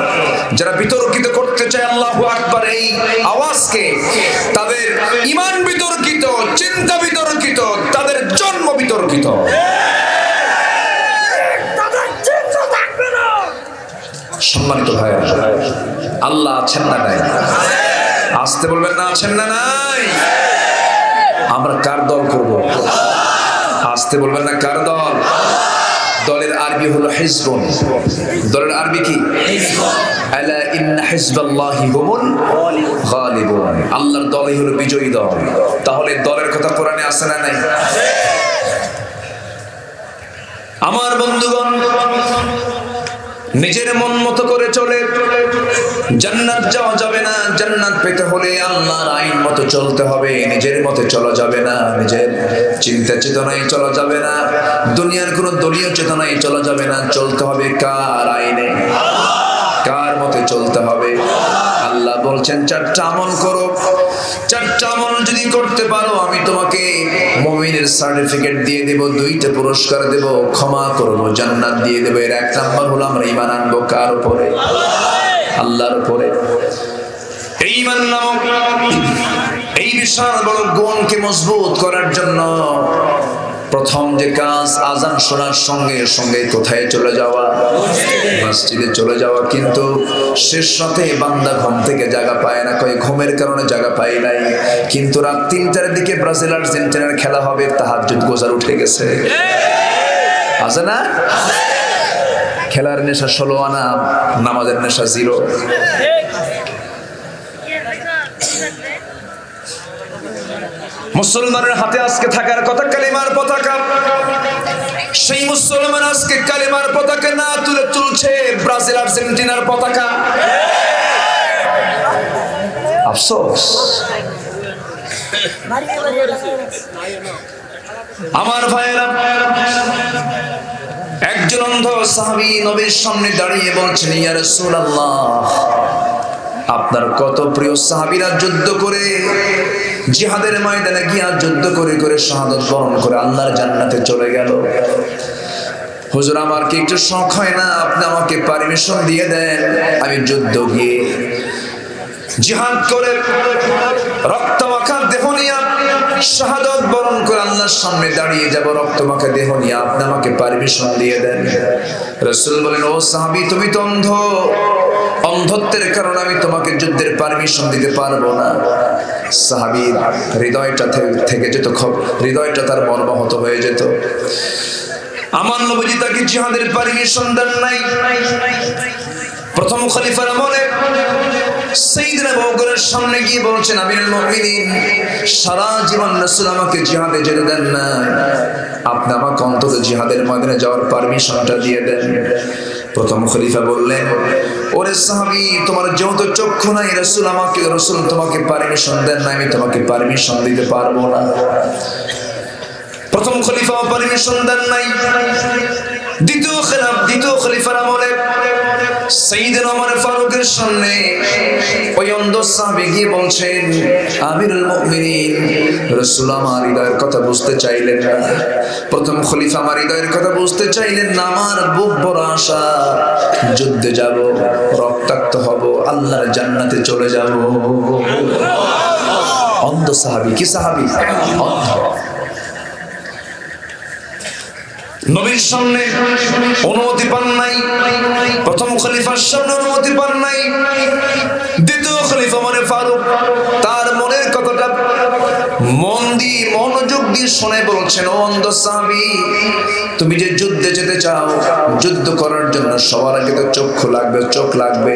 যারা বিতর্কিত করতে চায় আল্লাহু আকবার এই আওয়াজকে, তাদের ঈমান বিতর্কিত, চিন্তা বিতর্কিত, তাদের জন্ম বিতর্কিত। সম্মানিত ভাইরা, আল্লাহ আছেন না নাই? আসতে বলবেন না, আছেন না নাই? আমরা কার দল করব? আসতে বলবেন না, কার দল? দলের আরবি হলো হিজবুন। দলের আরবি কি? আলা ইন্না হিজবাল্লাহি হুমুল গালিবুন। আল্লাহর দলই হলো বিজয়ী দল। তাহলে দলের কথা কোরআনে আছে না নাই? আমার বন্ধুগণ, নিজের মন মতো করে চলে জান্নাত যাওয়া যাবে না। জান্নাত পেতে হলে আল্লাহর আইন মতো চলতে হবে। নিজের মতে চলা যাবে না, নিজের চিন্তা চেতনায় চলা যাবে না, দুনিয়ার কোন দলীয় চেতনায় চলা যাবে না। চলতে হবে কার আইনে? কার মতে চলতে হবে? আল্লাহ বলছেন 4টা আমল করো, 4টা আমল যদি করতে পারো আমি তোমাকে মুমিনের সার্টিফিকেট দিয়ে দেব, 2টা পুরস্কার দেব, ক্ষমা করব, জান্নাত দিয়ে দেব। এর 1 নাম্বার হলো আমরা ঈমান আনবো কার উপরে? আল্লাহর উপরে। এই ঈমান নামক এই বিশাল বড় গুণকে মজবুত করার জন্য প্রথম যে কাজ, আজান শোনার সঙ্গে সঙ্গে কোথায় চলে যাওয়া? মসজিদে চলে যাওয়া। কিন্তু শেষ রাতে বান্দা ঘুম থেকে জায়গা পায় না, কয় ঘুমের কারণে জায়গা পাই নাই। কিন্তু রাত 3টার দিকে ব্রাজিল আর্জেন্টিনার খেলা হবে, তাহাজ্জুদ গোজার উঠে গেছে। আছে না? খেলার নেশা 16 আনা, নামাজের নেশা 0। মুসলমানের হাতে আজকে থাকার কথা কালিমার পতাকা, সেই মুসলমান আজকে কালিমার পতাকা না তুলে তুলছে ব্রাজিল আর্জেন্টিনার পতাকা। আফসোস। আমার ভাইয়েরা, একজন অন্ধ সাহাবী নবীর সামনে দাঁড়িয়ে বলছেন, ইয়া রাসূলুল্লাহ, আপনার কত প্রিয় সাহাবীরা যুদ্ধ করে জিহাদের ময়দানে গিয়া যুদ্ধ করে করে শাহাদাত বরণ করে আল্লাহর জান্নাতে চলে গেল। হুজুর, আমার কি একটু শখ হয় না আপনি আমাকে পারমিশন দিয়ে দেন, আমি যুদ্ধ গিয়ে জিহাদ করে রক্তমাখা দেহ নিয়ে শাহাদাত বরণ করে আল্লাহর সামনে দাঁড়িয়ে যাব, রক্তমাখা দেহ নিয়ে আপনি আমাকে পারমিশন দিয়ে দেন। রাসূল বলেন, ও সাহাবী, তুমি তো অন্ধ, অন্ধত্বের কারণে আমি তোমাকে যুদ্ধের পারমিশন দিতে পারবো না। সাহাবীর হৃদয়টা থেকে যেত, হৃদয়টা তার মর্মাহত হয়ে যেত। আমার নবীজি তাকে জিহাদের পারমিশন দেন নাই। প্রথম খলিফার আমলে সাইয়েদনা আবু বকরের সামনে গিয়ে বলছেন, আমিরুল মুমিনিন, সারা জীবন রাসূল আমাকে জিহাদে যেতে দেন না, আপনি আমাকে অন্তত জিহাদের ময়দানে যাওয়ার পারমিশনটা দিয়ে দেন। প্রথম খলিফা বললেন, ওরে সাহাবী, তোমার যেহেতু চক্ষু নাই, রাসূল তোমাকে পারমিশন দেন না, আমি তোমাকে পারমিশন দিতে পারবো না। প্রথম খলিফা পারমিশন দেন নাই। দ্বিতীয় খলিফার আমলে সাইয়েদনা ওমর ফারুকের সামনে ওই অন্ধ সাহাবী গিয়ে বলছেন, আমিরুল মুমিনিন, রাসূল আমার হৃদয়ের কথা বুঝতে চাইলেন না। প্রথম খলিফা আমার হৃদয়ের কথা বুঝতে চাইলেন না। আমার বুক বড় আশা, যুদ্ধে যাব, রক্তাক্ত হব, আল্লাহর জান্নাতে চলে যাব। অন্ধ সাহাবী। কি সাহাবী? অন্ধ। নবীর সামনে অনুমতি পান নাই, প্রথম খলিফার সামনে অনুমতি পান নাই। দ্বিতীয় খলিফা ওমর ফারুক তার মনের কথাটা মনোযোগ দিয়ে শুনে বলছেন, ও অন্ধ সাহাবী, তুমি যে যুদ্ধে যেতে চাও, যুদ্ধ করার জন্য সবার আগে তো চক্ষু লাগবে, চোখ লাগবে।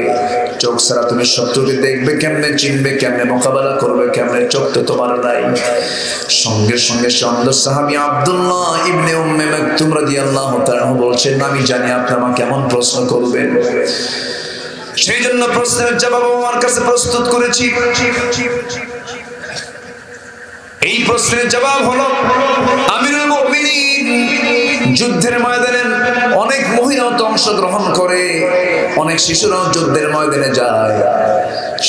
চোখ ছাড়া তুমি শত্রুকে দেখবে কেমনে, চিনবে কেমনে, মোকাবেলা করবে কেমনে? চোখ তো তোমার নাই। সঙ্গে সঙ্গে সে অন্ধ সাহাবী আব্দুল্লাহ ইবনে উম্মে মাকতুম রাদিয়াল্লাহু তাআলা বলছেন, আমি জানি আপনি আমাকে কেমন প্রশ্ন করবেন, সেই জন্য প্রশ্নের জবাব আমার কাছে প্রস্তুত করেছি। এই প্রশ্নের জবাব হলো, আমিরুল মুমিনিন, যুদ্ধের ময়দানে অনেক মহিলাও তো অংশগ্রহণ করে, অনেক শিশুরাও যুদ্ধের ময়দানে যায়।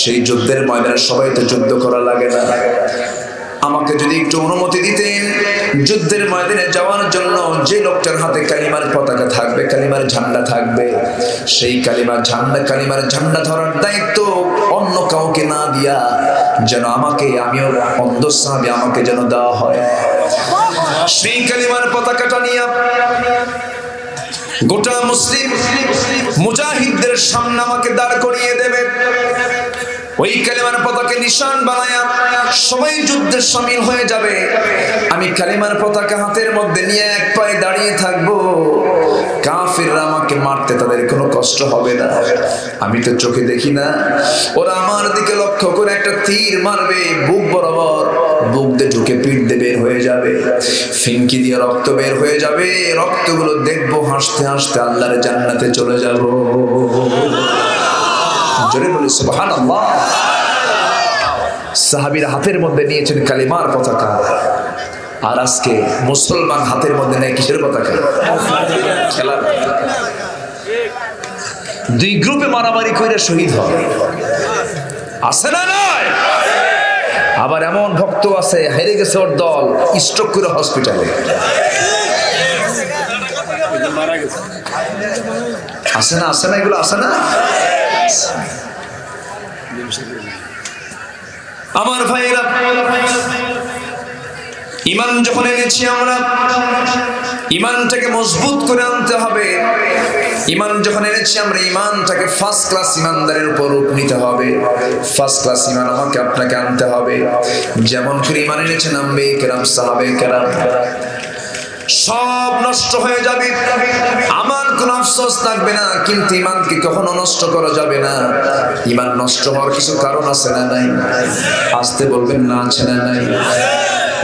সেই যুদ্ধের ময়দানে সবাই তো যুদ্ধ করা লাগে না। আমাকে যদি একটু অনুমতি দিতেন যুদ্ধের ময়দানে যাওয়ার জন্য, যে লোকটার হাতে কালিমার পতাকা থাকবে, কালিমার ঝান্ডা থাকবে, সেই কালিমার ঝান্ডা ধরার দায়িত্ব অন্য কাউকে না দিয়া যেন আমিও অন্ধ সাহাবী, আমাকে যেন দেওয়া হয়। সেই কালিমার পতাকাটা নিয়ে গোটা মুসলিম মুজাহিদদের সামনে আমাকে দাঁড় করিয়ে দেবে। ওই কালিমার পতাকা নিশান বানায়া সবাই যুদ্ধে শামিল হয়ে যাবে। আমি কালিমার পতাকা হাতের মধ্যে নিয়ে এক পায়ে দাঁড়িয়ে থাকবো। কাফিররা আমাকে মারতে তাদের কোনো কষ্ট হবে না। আমি তো চোখে দেখি না, ওরা আমার দিকে লক্ষ্য করে একটা তীর মারবে, বুক বরাবর, বুক দিয়ে ঢুকে পিঠ দিয়ে বের হয়ে যাবে, ফিনকি দিয়ে রক্ত বের হয়ে যাবে। রক্তগুলো দেখবো, হাসতে হাসতে আল্লাহর জান্নাতে চলে যাব। জোরে বলি সুবহানাল্লাহ। সাহাবীরা হাতের মধ্যে নিয়েছেন কালিমার পতাকা, আর আজকে মুসলমান হাতের মধ্যে নেয় কিসের পতাকা? খেলার। দুই গ্রুপে মারামারি করে শহীদ হয়। আছে না নয়? আবার এমন ভক্ত আছে হেরে গেছে ওর দল, স্ট্রোক করে হসপিটালে। আছে না, আছে না, এগুলো আছে না? আমার ভাইরা, ঈমান যখন এনেছি আমরা, ঈমানটাকে মজবুত করে আনতে হবে। ঈমান যখন এনেছি আমরা, ঈমানটাকে ফার্স্ট ক্লাস ঈমানদারের উপর রূপ নিতে হবে। ফার্স্ট ক্লাস ঈমান আমাকে আপনাকে আনতে হবে। যেমন করে ঈমান এনেছেন আম্বিয়া কেরাম, সাহাবায়ে কেরাম। সব নষ্ট হয়ে যাবে, আমার কোনো আফসোস থাকবে না, কিন্তু ঈমানকে কখনো নষ্ট করা যাবে না। ঈমান নষ্ট হওয়ার কিছু কারণ আছে না নাই? আসতে বলবেন না, আছে না নাই?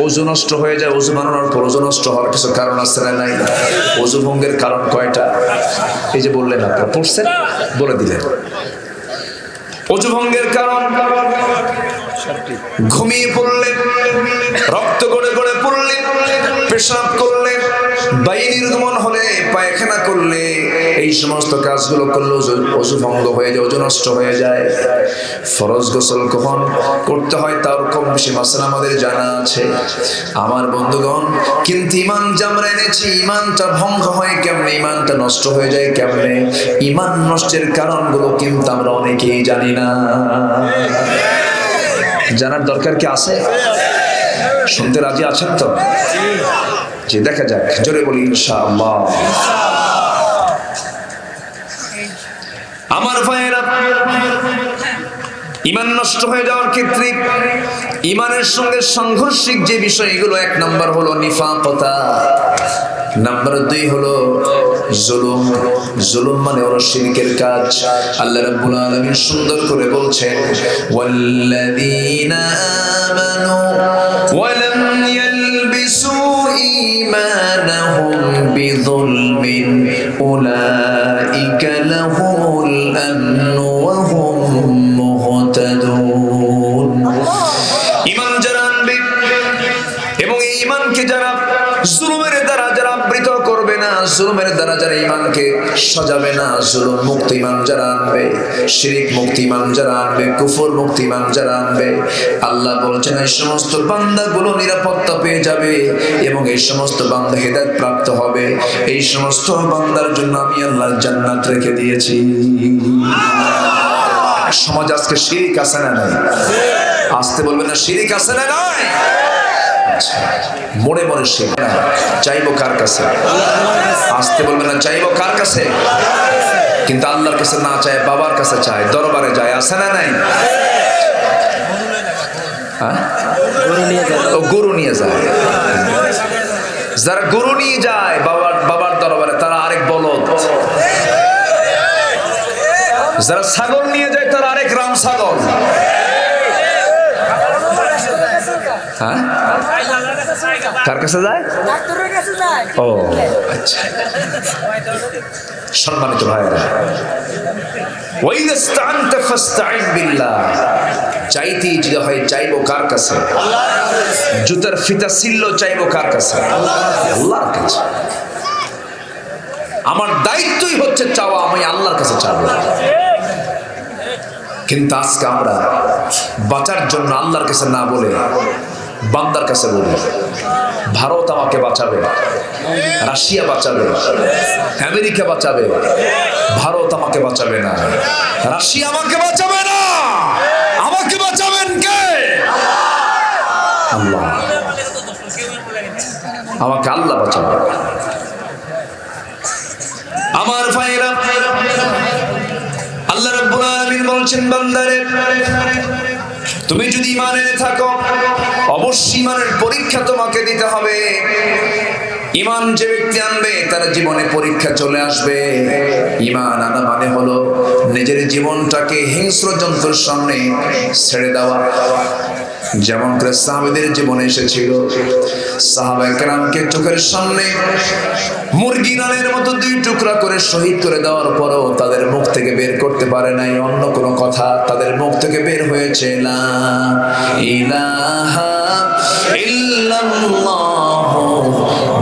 ওযু নষ্ট হয়ে যায়, ওযু বানানোর পর ওযু নষ্ট হওয়ার কিছু কারণ আছে না নাই? ওযু ভঙ্গের কারণ কয়টা? এই যে বললেন, আপনারা পড়ছেন, বলে দিলেন। ওযু ভঙ্গের কারণ: ঘুমিয়ে পড়লে, রক্ত গড়ে গড়ে পড়লে, পেশাব করলে, বায়ু নির্গমন হলে, পায়খানা করলে, এই সমস্ত কাজগুলো করলে ওযু ভঙ্গ হয়ে যায়, ওযু নষ্ট হয়ে যায়। ফরজ গোসল কখন করতে হয় তার কম বেশি মাসলা আমাদের জানা আছে আমার বন্ধুগণ। কিন্তু ঈমান যে আমরা এনেছি, ঈমানটা ভঙ্গ হয় কেমনে, ঈমানটা নষ্ট হয়ে যায় কেমনে, ঈমান নষ্টের কারণগুলো কিন্তু আমরা অনেকেই জানি না। জানার দরকার কি আছে? শুনতে রাজি আছেন তো? জি, দেখা যাক, জোরে বলি ইনশাআল্লাহ। আমার ভাইয়েরা, ঈমান নষ্ট হয়ে যাওয়ার ক্ষেত্রে ঈমানের সঙ্গে সাংঘর্ষিক যে বিষয়গুলো, এক নাম্বার হলো নিফাকতা, নাম্বার 2 হলো জুলুম। জুলুম মানে হলো শিরকের কাজ। আল্লাহ রাব্বুল আলামিন সুন্দর করে বলছেন, ওয়াল্লাযীনা আমানু ওয়া লাম ইয়ালবিসু ঈমানাহুম বিযুলমিন উলাইকা লাহুমুল আমনু ওয়া হুম মুহতাদুন। ঈমান যারা আনবে এবং এই ঈমানকে যারা জুলুমের দ্বারা যারা আবৃত করবে না, জুলুমের দ্বারা যারা ঈমানকে সাজাবে না, জুলুম মুক্ত ঈমান যারা আনবে, শিরক মুক্ত ঈমান যারা আনবে, কুফর মুক্ত ঈমান যারা আনবে, আল্লাহ বলছেন এই সমস্ত বান্দাগুলো নিরাপত্তা পেয়ে যাবে এবং এই সমস্ত বান্দা হেদায়েত প্রাপ্ত হবে। এই সমস্ত বান্দার জন্য আমি আল্লাহ জান্নাত রেখে দিয়েছি। সমাজ আজকে শিরক আছে না নাই? আসতে বলবেন না, শিরক আছে না নাই? মনে মনে শিরক। চাইবো কার কাছে? আসতে বলবেন না, চাইবো কার কাছে? কিন্তু আল্লাহর কাছে না চায়, বাবার কাছে চায়, দরবারে যায়, আছে না নাই? গরু নিয়ে যায়। যারা গরু নিয়ে যায় বাবার দরবারে, তারা আরেক বলদ। যারা ছাগল নিয়ে যায়, তারা আরেক রাম ছাগল। হ্যাঁ, কার কাছে যায়? ও আচ্ছা। সম্মানিত ভাইরা, ওয়াইদাস্তাআনতা ফাসতাঈন বিল্লাহ। চাইতে যদি হয়, চাইবো কার কাছে? জুতার ফিতা ছিললো, চাইবো কার কাছে? আল্লাহর কাছে। আমার দায়িত্বই হচ্ছে চাওয়া, আমি আল্লাহর কাছে চাবো। কিন্তু আজকে আমরা বাঁচার জন্য আল্লাহর কাছে না বলে বান্দার কাছে বলি। ভারত আমাকে বাঁচাবে, রাশিয়া বাঁচাবে, আমেরিকা বাঁচাবে, ভারত আমাকে বাঁচাবে না, রাশিয়া আমাকে বাঁচাবে না। আমাকে বাঁচাবেন কে? আল্লাহ। আমাকে আল্লাহ বাঁচাবে। আমার ভাইরা, আল্লাহ রাব্বুল আলামিন বলছেন, বান্দারে তুমি যদি ঈমান এনে থাকো, অবশ্যই ঈমানের পরীক্ষা তোমাকে দিতে হবে। ঈমান যে ব্যক্তি আনবে, তার জীবনে পরীক্ষা চলে আসবে। ঈমান আনা মানে হলো নিজের জীবনটাকে হিংস্র জন্তুর সামনে ছেড়ে দেওয়া। যেমন করে সাহাবাদের জীবনে এসেছিল, সাহাবায়ে কেরামকে চোখের সামনে মুরগি নানের মতো 2 টুকরা করে শহীদ করে দেওয়ার পরও তাদের মুখ থেকে বের করতে পারে নাই অন্য কোনো কথা। তাদের মুখ থেকে বের হয়েছে লা ইলাহা ইল্লাল্লাহ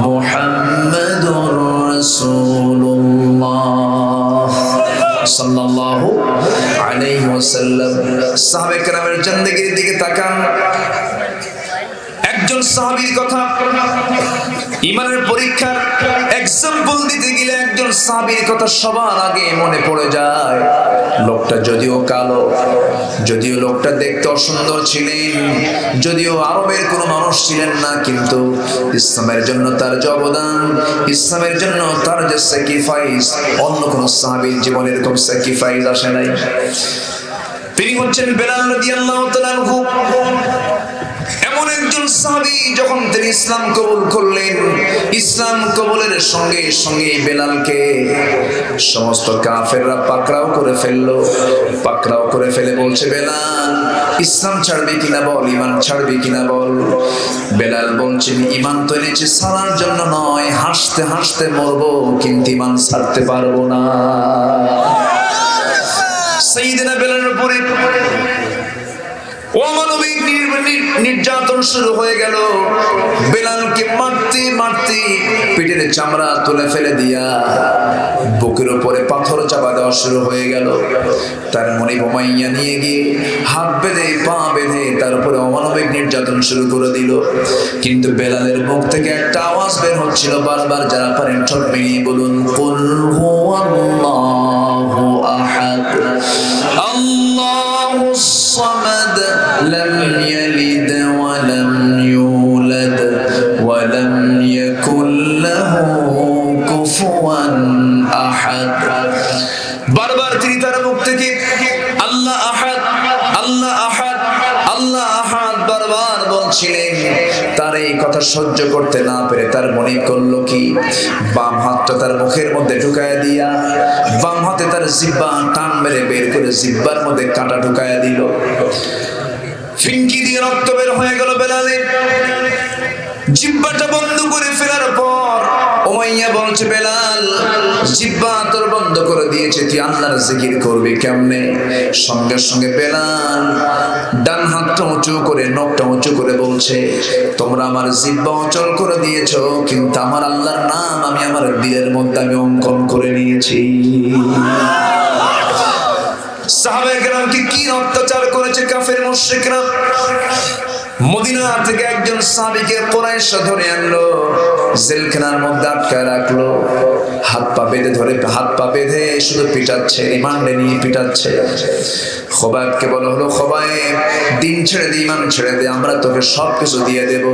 মুহাম্মাদুর রাসূলুল্লাহ সাল্লাল্লাহু আলাইহি ওয়াসাল্লাম। সাহাবায়ে কেরামের জিন্দেগির দিকে তাকান। একজন সাহাবীর কথা, ঈমানের পরীক্ষার এক্সাম্পল দিতে গেলে একজন সাহাবীর কথা সবার আগে মনে পড়ে যায়। লোকটা যদিও কালো, যদিও লোকটা দেখতে অসুন্দর ছিলেন, যদিও আরবের কোনো মানুষ ছিলেন না, কিন্তু ইসলামের জন্য তার যে অবদান, ইসলামের জন্য তার যে স্যাক্রিফাইস, অন্য কোনো সাহাবীর জীবনে এরকম স্যাক্রিফাইস আসে নাই। তিনি হচ্ছেন বেলাল রাদিয়াল্লাহু তাআলা আনহু। এমন একজন সাহাবী, যখন তিনি ইসলাম কবুল করলেন, ইসলাম কবুলের সঙ্গে সঙ্গে বেলালকে সমস্ত কাফেররা পাকড়াও করে ফেললো। পাকড়াও করে ফেলে বলছে, বেলাল ইসলাম ছাড়বি কিনা বল, ঈমান ছাড়বি কিনা বল। বেলাল বলছেন, ঈমান তো এনেছি ছাড়ার জন্য নয়, হাসতে হাসতে মরবো, কিন্তু ঈমান ছাড়তে পারবো না। সাইয়েদনা বেলালের উপরে অমানবিক নির্যাতন শুরু হয়ে গেল। বেলালকে মারতে মারতে পেটের চামড়া তুলে ফেলে দিয়া বুকের উপরে পাথর চাপা দেওয়া শুরু হয়ে গেল। তার মনে বোমাইয়া নিয়ে গিয়ে হাত বেঁধে পা বেঁধে তার উপরে অমানবিক নির্যাতন শুরু করে দিল। কিন্তু বেলালের মুখ থেকে একটা আওয়াজ বের হচ্ছিল বারবার, যারা পারেন ঠোঁট মিলিয়ে বলুন, কুল হুয়াল্লাহু আহাদ আল্লাহুস সামাদ لم يلد ولم يولد ولم يكن له كفوا أحد। বারবার তিনি তার মুখ থেকে আল্লাহ আহাদ, আল্লাহ আহাদ, আল্লাহ আহাদ বারবার বলছিলেন। তার এই কথা সহ্য করতে না পেরে তার মনে করলো কি, বাম হাতটা তার মুখের মধ্যে ঢুকায়া দিয়া বাম হাতে তার জিহ্বা টান মেরে বের করে জিহ্বার মধ্যে কাঁটা ঢুকায়া দিল। ফিনকি দিয়ে রক্ত বের হয়ে গেল বেলালের। জিহ্বাটা বন্ধ করে ফেলার পর উমাইয়া বলছে, বেলাল জিহ্বা তোর বন্ধ করে দিয়েছে, তুই আল্লাহর জিকির করবি কেমনে? সঙ্গে সঙ্গে বেলাল ডান হাতটা উঁচু করে নখটা উঁচু করে বলছে, তোমরা আমার জিহ্বা অচল করে দিয়েছো, কিন্তু আমার আল্লাহর নাম আমি আমার দিলের মধ্যে আমি অঙ্কন করে নিয়েছি। সাহাবায়ে কেরামকে কি অত্যাচার করেছে কাফের মুশরিকরা। মদিনা থেকে একজন সাহাবীকে কুরাইশ ধরে আনলো, জেলখানার মধ্যে আটকায় রাখলো, হাত পা বেঁধে ধরে, হাত পা বেঁধে শুধু পিটাচ্ছে, রিমান্ডে নিয়ে পিটাচ্ছে। খোবাইবকে বলা হলো, খোবাইব দিন ছেড়ে দে, ঈমান ছেড়ে দে, আমরা তোকে সবকিছু দিয়ে দেব।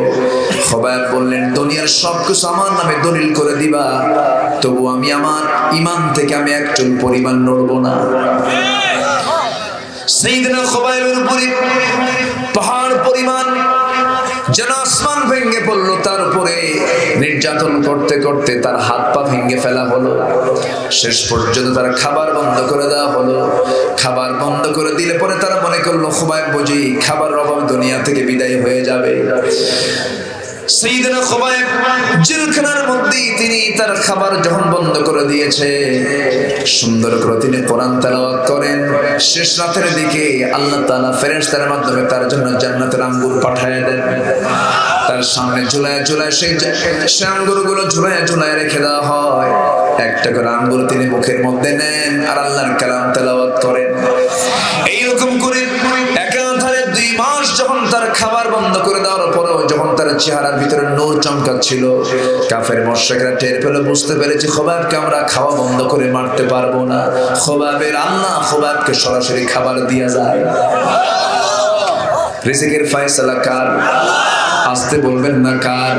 খোবাইব বললেন, দুনিয়ার সবকিছু আমার নামে দলিল করে দিবা, তবু আমি আমার ঈমান থেকে আমি একচুল পরিমাণ নড়বো না। সাইয়েদনা খোবাইবের উপরে পাহাড় পরিমাণ যেন আসমান ভেঙে পড়লো, তার উপরে নির্যাতন করতে করতে তার হাত পা ভেঙে ফেলা হলো। শেষ পর্যন্ত তার খাবার বন্ধ করে দেওয়া হলো। খাবার বন্ধ করে দিলে পরে তারা মনে করলো খোবাইব বুঝি খাবারের অভাবে দুনিয়া থেকে বিদায় হয়ে যাবে। সাইয়েদনা খোবাইব জেলখানার মধ্যেই তিনি তার খাবার যখন বন্ধ করে দিয়েছে, সুন্দর করে তিনি কোরআন তেলাওয়াত করেন। শেষ রাতের দিকে আল্লাহ তাআলা ফেরেশতার মাধ্যমে তার জন্য জান্নাতের আঙ্গুর পাঠিয়ে দেন। তার সামনে ঝুলায় ঝুলায় সেই আঙ্গুরগুলো ঝুলায় ঝুলায় রেখে দেওয়া হয়। একটা করে আঙ্গুর তিনি মুখের মধ্যে নেন আর আল্লাহর কালাম তেলাওয়াত করেন। এইরকম করে একাধারে 2 মাস যখন তার খাবার বন্ধ করে দেওয়ার পরেও যখন তার চেহারার ভিতরে নূর চমকাচ্ছিল, কাফের মুশরিকরা টের পেল, বুঝতে পেরেছে খোবাইবকে আমরা খাওয়া বন্ধ করে মারতে পারবো না। খোবাইবের আল্লাহ খোবাইবকে সরাসরি খাবার দিয়া যায়। রিজিকের ফয়সালা কার? আসতে বলবেন না কার?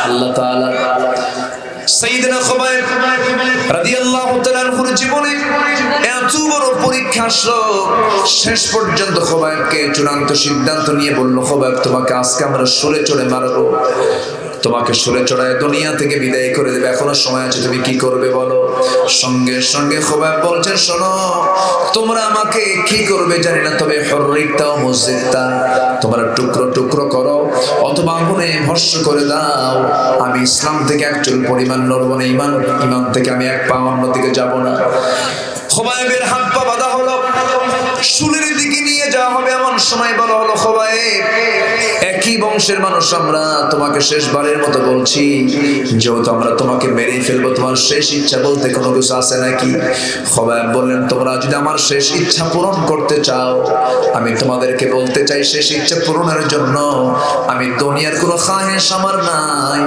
আল্লাহ তাআলা। সাইয়েদনা খোবাইব রাদিয়াল্লাহু তাআলা আনহুর জীবনে এত বড় পরীক্ষা আসলো। শেষ পর্যন্ত খোবাইবকে চূড়ান্ত সিদ্ধান্ত নিয়ে বলল, খোবাইব তোমাকে আজকে আমরা সরে চড়ে মারবো, তোমাকে সরে চড়ায় দুনিয়া থেকে বিদায় করে দেবে, এখনো সময় আছে, তুমি কি করবে বলো? সঙ্গে সঙ্গে খোবাইব বলছেন, শোনো তোমরা আমাকে কি করবে জানি না, তবে হররিকতা ও মসজিদটা তোমরা টুকরো টুকরো করো অথবা আগুনে ভস্ম করে দাও, আমি ইসলাম থেকে একচুল পরিমাণ নড়বো না, ঈমান থেকে আমি এক পা অন্যদিকে যাব না। খোবাইবের হাত পা বাঁধা হলো, শুলের দিকে নিয়ে যাওয়া হবে এমন সময় বলা হলো খোবাইব, একই বংশের মানুষ আমরা, তোমাকে শেষবারের মতো বলছি, যেহেতু আমরা তোমাকে মেরে ফেলবো, তোমার শেষ ইচ্ছা বলতে কোনো কিছু আছে নাকি? খোবাইব বললেন, তোমরা যদি আমার শেষ ইচ্ছা পূরণ করতে চাও, আমি তোমাদেরকে বলতে চাই, শেষ ইচ্ছা পূরণের জন্য আমি দুনিয়ার কোনো খাহেশ আমার নাই।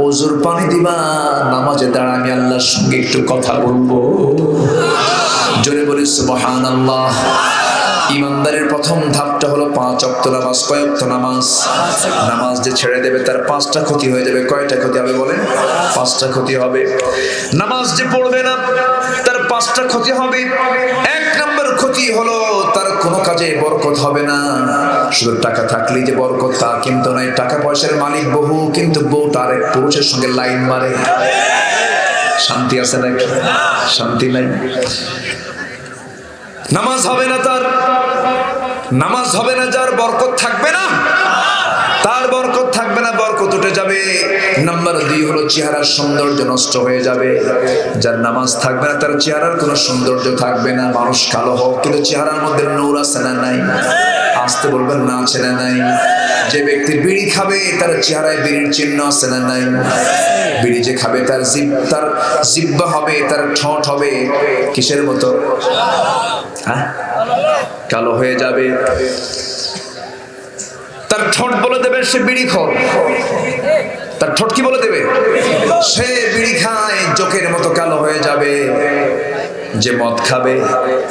ওজুর পানি দিবা, নামাজে দাঁড়া, আমি আল্লাহর সঙ্গে একটু কথা বলবো। জোরে বলি সুবহানাল্লাহ। ইমানদারের প্রথম ধাপটা হলো 5 ওয়াক্ত নামাজ। কয় ওয়াক্ত নামাজ? নামাজ যে ছেড়ে দেবে তার 5টা ক্ষতি হয়ে যাবে। কয়টা ক্ষতি হবে বলেন? 5টা ক্ষতি হবে। নামাজ যে পড়বে না তার 5টা ক্ষতি হবে। 1 নম্বর ক্ষতি হলো তার কোনো কাজে বরকত হবে না। শুধু টাকা থাকলেই যে বরকত তা কিন্তু নাই। টাকা পয়সার মালিক বহু, কিন্তু বউটা আরেক পুরুষের সঙ্গে লাইন মারে। শান্তি আছে নাকি? শান্তি নাই। নামাজ হবে না তার, নামাজ হবে না যার, বরকত থাকবে না তার, বরকত থাকবে না, বরকত উঠে যাবে। নাম্বার 2 হলো চেহারার সৌন্দর্য নষ্ট হয়ে যাবে। যার নামাজ থাকবে না তার চেহারার কোনো সৌন্দর্য থাকবে না। মানুষ কালো হোক কিন্তু চেহারার মধ্যে নূর আছে না নাই? আসতে বলবেন না আছে না নাই? যে ব্যক্তি বিড়ি খাবে তার চেহারায় বিড়ির চিহ্ন আছে না নাই? বিড়ি যে খাবে তার জিহ্বা হবে, তার ঠোঁট হবে কিসের মতো? হ্যাঁ, কালো হয়ে যাবে। তার ঠোঁট বলে দেবে সে বিড়ি খোর। তার ঠোঁট কি বলে দেবে? সে বিড়ি খায়, চোখের মতো কালো হয়ে যাবে। যে মদ খাবে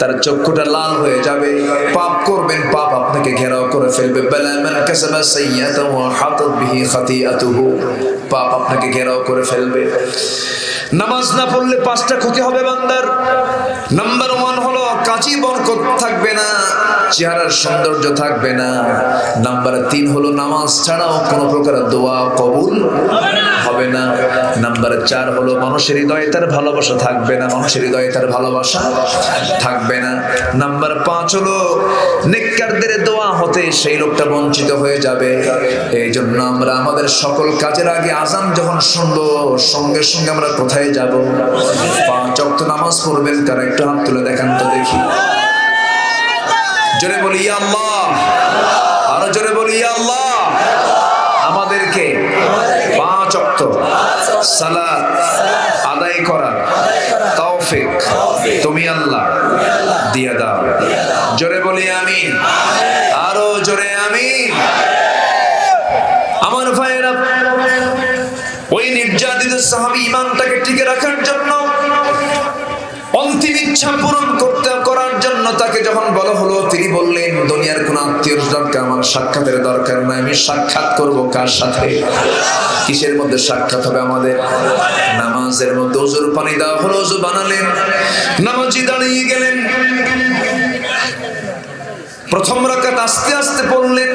তার চক্ষুটা লাল হয়ে যাবে। পাপ করবেন, পাপ আপনাকে ঘেরাও করে ফেলবে। বালা মান কাসাবা সাইয়্যাতান ওয়া হাতাত বিহি খাতিআতুহু, পাপ আপনাকে ঘেরাও করে ফেলবে। নামাজ না পড়লে 5টা ক্ষতি হবে বান্দার। নাম্বার 1 হলো কাজী বরকত থাকবে না, চেহারার সৌন্দর্য থাকবে না। নাম্বার 3 হলো নামাজ ছাড়াও কোনো প্রকার দোয়া কবুল হবে না। নাম্বার 4 হলো মানুষের হৃদয়ে তার ভালোবাসা থাকবে না, মানুষের হৃদয়ে তার ভালোবাসা থাকবে না। নাম্বার 5 হলো নেককারদের দোয়া হতে সেই লোকটা বঞ্চিত হয়ে যাবে। এই জন্য আমরা আমাদের সকল কাজের আগে আজান যখন শুনবো সঙ্গে সঙ্গে আমরা কোথায় যাব? 5 ওয়াক্ত নামাজ পড়বেন কারা? একটু হাত তুলে দেখান তো দেখি। জোরে বলি ইয়া আল্লাহ, আরো জোরে বলি ইয়া আল্লাহ। আমাদেরকে 5 ওয়াক্ত সালাত আদায় করার তৌফিক তুমি আল্লাহ দিয়ে দাও। জোরে বলি আমিন, আরো জোরে আমিন। আমার ভাইয়েরা, ওই নির্যাতিত সাহাবী ইমানটাকে টিকে রাখার জন্য, অন্তিম ইচ্ছা পূরণ করার জন্য তাকে যখন বলা হলো, তিনি বললেন, দুনিয়ার কোন আত্মীয়র দরকার আমার সাক্ষাতের দরকার নাই। আমি সাক্ষাৎ করব কার সাথে? কিসের মধ্যে সাক্ষাৎ হবে আমাদের? নামাজের মধ্যে। ওজুর পানি দেওয়া হলো, ওজু বানালেন, নামাজি দাঁড়িয়ে গেলেন। প্রথম রাকাত আস্তে আস্তে পড়লেন।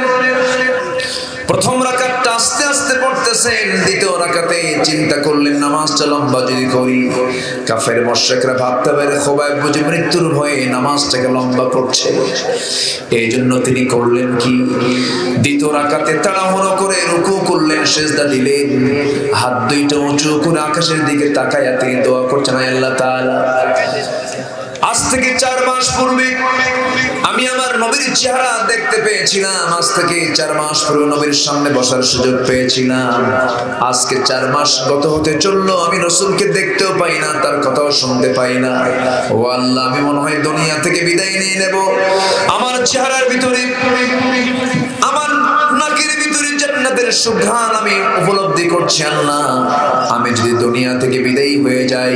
প্রথম রাকাতটা আস্তে আস্তে পড়তেছেন। দ্বিতীয় রাকাতে চিন্তা করলেন নামাজটা লম্বা যদি করি, কাফের মুশরিকরা ভাবতে পারে খোবাইব বুঝি মৃত্যুর ভয়ে নামাজটাকে লম্বা করছে। এই জন্য তিনি করলেন কি, দ্বিতীয় রাকাতে তাড়াহুড়ো করে রুকু করলেন, সিজদা দিলেন, হাত দুইটা উঁচু করে আকাশের দিকে তাকায়া তিনি দোয়া করছেন, আল্লাহ তাআলা, আজ থেকে 4 মাস পূর্বে আমি আমার নবীর চেহারা দেখতে পেয়েছিলাম। আজ থেকে 4 মাস পূর্বে নবীর সামনে বসার সুযোগ পেয়েছিলাম। আজকে 4 মাস গত হতে চললো, আমি রাসূলকে দেখতেও পাই না, তার কথাও শুনতে পাই না। ও আল্লাহ, আমি মনে হয় দুনিয়া থেকে বিদায় নিয়ে নেব। আমার চেহারার ভিতরে, আমার নাকের ভিতরে জান্নাতের সুঘ্রাণ আমি উপলব্ধি করছি। আল্লাহ, আমি যদি দুনিয়া থেকে বিদায় হয়ে যাই,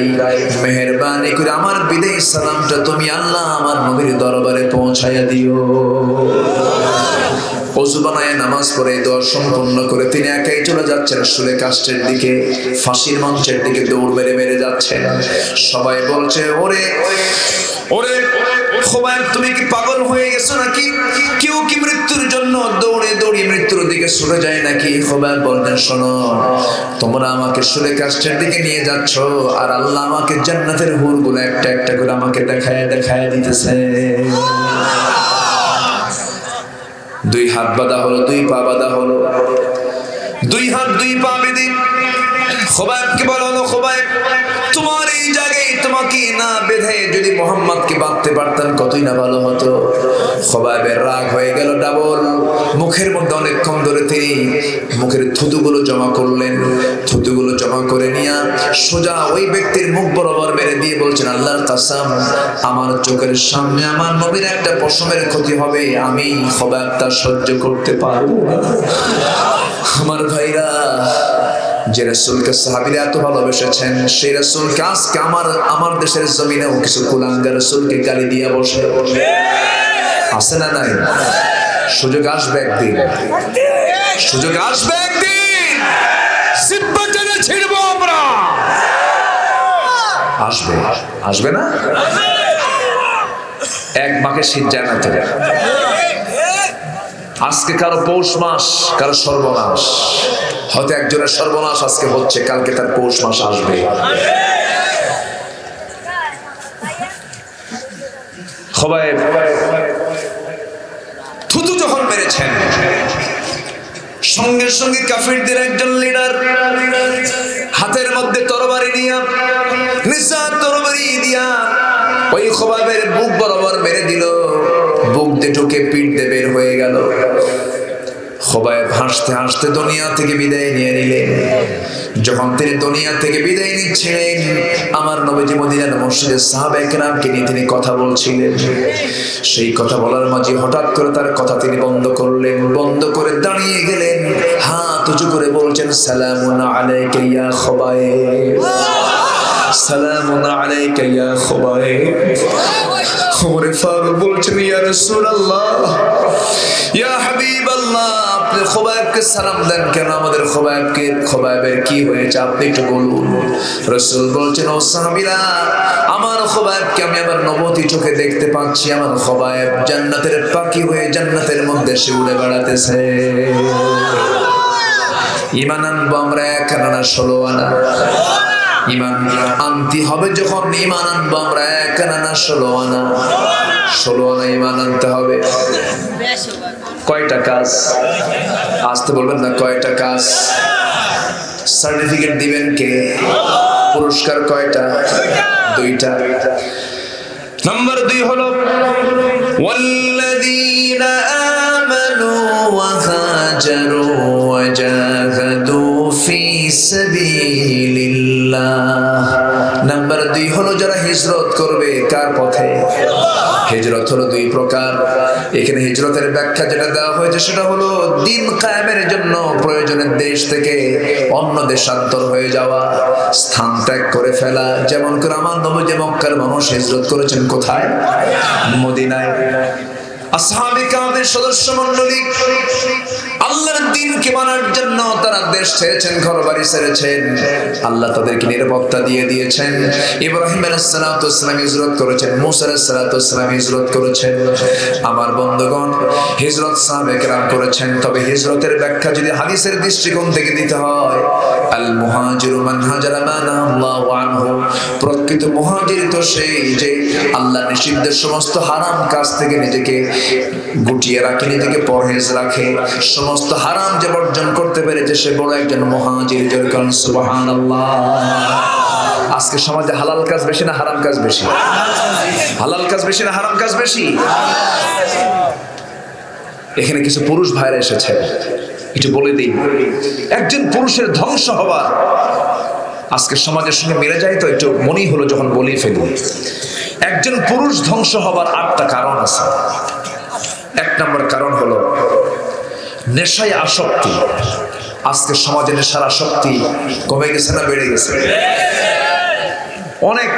মেহেরবানি করে আমার বিদায় সালামটা তুমি আল্লাহ আমার নবীর দরবারে পৌঁছায়া দিও। ওযু বানায় নামাজ পড়ে দোয়া সম্পন্ন করে তিনি একাই চলে যাচ্ছেন রাসূলের কাষ্ঠের দিকে, ফাঁসির মঞ্চের দিকে দৌড় মেরে মেরে যাচ্ছেন। সবাই বলছে, ওরে ওরে খোবাইব, তুমি কি পাগল হয়ে গেছো নাকি? কেউ কি মৃত্যুর জন্য দৌড়ে দৌড়ে মৃত্যুর দিকে ছুটে যায় নাকি? খোবাইব বললেন, শোনো, তোমরা আমাকে রাসূলের কাষ্ঠের দিকে নিয়ে যাচ্ছ, আর আল্লাহ আমাকে জান্নাতের হুরগুলো একটা একটা করে আমাকে দেখায় দেখায় দিতেছে। 2 হাত বাঁধা হলো, 2 পা বাঁধা হলো, 2 হাত 2 পা বেঁধে খোবাইবকে বলা হলো, খোবাইব, তোমার এই জায়গায় তোমার আমাকে না বেঁধে যদি মুহাম্মদকে বাঁধতে পারতেন কতই না ভালো হতো। খোবাইবের রাগ হয়ে গেল ডাবল। মুখের মধ্যে অনেকক্ষণ ধরে তিনি মুখের থুতুগুলো জমা করলেন। থুতুগুলো জমা করে নিয়ে সোজা ওই ব্যক্তির মুখ বরাবর মেরে দিয়ে বলছেন, আল্লাহর কসম, আমার চোখের সামনে আমার নবীর একটা পশমের ক্ষতি হবে, আমি খোবাইব তা সহ্য করতে পারবো না। আমার ভাইরা, যে রাসূলকে সাহাবীরা এত ভালোবেসেছেন, সেই রাসূলকে আজকে আমার দেশের জমিনেও কিছু কুলাঙ্গার রাসূলকে গালি দিয়ে বসে। আছে না নাই? সুযোগ আসবে একদিন, সুযোগ আসবে একদিন, জিব্বা টেনে ছিড়বো আমরা। আসবে, আসবে না? এক মাকে শীত যায় না তো। আজকে কারো পৌষ মাস, কারো সর্বনাশ। হয়তো একজনের সর্বনাশ আজকে হচ্ছে, কালকে তার পৌষ মাস আসবে। খোবাইব থুতু যখন মেরেছেন, সঙ্গে সঙ্গে কাফিরদের একজন লিডার হাতের মধ্যে তরবারি নিয়া, নিসার তরবারি দিয়া ওই খোবাইবের বুক বরাবর মেরে দিল। বুক দিয়ে ঢুকে পিঠ দিয়ে বের হয়ে গেল। খোবাইব হাসতে হাসতে দুনিয়া থেকে বিদায় নিয়ে নিলেন। যখন তিনি দুনিয়া থেকে বিদায় নিচ্ছিলেন, আমার নবীজি মদিনার মসজিদে সাহাবায়ে কেরামকে নিয়ে তিনি কথা বলছিলেন। সেই কথা বলার মাঝে হঠাৎ করে তার কথা তিনি বন্ধ করলেন। বন্ধ করে দাঁড়িয়ে গেলেন, হাত উঁচু করে বলছেন, সালামুন আলাইকা ইয়া খোবাইব, সালামুন আলাইকা ইয়া খোবাইব। ওমরে ফারুক বলছেন, ইয়া রাসূলুল্লাহ, ইয়া হাবিবাল্লাহ, আপনি খোবাইবকে সালাম দেন কেন? আমাদের খোবাইবের কি হয়েছে আপনি একটু বলুন। রাসূল বলছেন, ও সাহাবীরা, আমার খোবাইবকে আমি আমার নবতী চোখে দেখতে পাচ্ছি। আমার খোবাইব জান্নাতের পাখি হয়ে জান্নাতের মধ্যে সে উড়ে বেড়াতেছে। ঈমান আনবো আমরা 1 আনা 16 আনা। ঈমান আনতে হবে যখন, ঈমান আনবো আমরা 1 আনা 16 আনা। 16 আনা ঈমান আনতে হবে। কয়টা কাজ? আসতে বলবেন না, কয়টা কাজ? সার্টিফিকেট দিবেন কে? পুরস্কার কয়টা? 2টা। নাম্বার 2 হলো ওয়াল্লাযীনা আমানু ওয়া হাজারু ওয়া জাহাদু ফি সাবিলিল্লাহ। নাম্বার 2 হলো যারা হিজরত করবে। কার পথে? হিজরত হলো 2 প্রকার। এখানে হিজরতের ব্যাখ্যা যেটা দেওয়া হয়েছে সেটা হলো দিন কায়েমের জন্য প্রয়োজনে দেশ থেকে অন্য দেশান্তর হয়ে যাওয়া, স্থান ত্যাগ করে ফেলা। যেমন করে আমার নবী মক্কার মানুষ হিজরত করেছেন কোথায়? মদিনায়। আসহাবে কাফের সদস্য মণ্ডলী আল্লাহর দ্বীনকে মানার জন্য তারা দেশ ছেড়েছেন, ঘরবাড়ি ছেড়েছেন। আল্লাহ তাদেরকে নিরাপত্তা দিয়ে দিয়েছেন। ইব্রাহিম আলাইহিস সালাতু ওয়াস সালাম হিজরত করেছেন, মুসা আলাইহিস সালাতু ওয়াস সালাম হিজরত করেছেন। আমার বন্ধুগণ, হিজরত সাহাবে কেরাম করেছেন। তবে হিজরতের ব্যাখ্যা যদি হাদিসের দৃষ্টিকোণ থেকে দিতে হয়, আল মুহাজিরু মান হাজারা মা নাহাল্লাহু আনহু। প্রকৃত মুহাজির তো সেই যে আল্লাহ নিষিদ্ধ সমস্ত হারাম কাজ থেকে নিজেকে গুটিয়ে রাখে, নিজেকে পরহেজ রাখে, সমস্ত হারাম যে বর্জন করতে পেরেছে সে বড় একজন মুহাজির। যেরকম সুবহানাল্লাহ। আজকে সমাজে হালাল কাজ বেশি না হারাম কাজ বেশি? হালাল কাজ বেশি না হারাম কাজ বেশি? এখানে কিছু পুরুষ ভাইরা এসেছে, একটু বলে দিই। একজন পুরুষের ধ্বংস হওয়া আজকে সমাজের সঙ্গে মিলে যায় তো একটু মনেই হলো যখন বলি ফেলি। একজন পুরুষ ধ্বংস হবার 8টা কারণ আছে। 1 নম্বর কারণ হলো নেশায় আসক্তি। আজকে সমাজে নেশার আসক্তি কমে গেছে না বেড়ে গেছে? অনেক।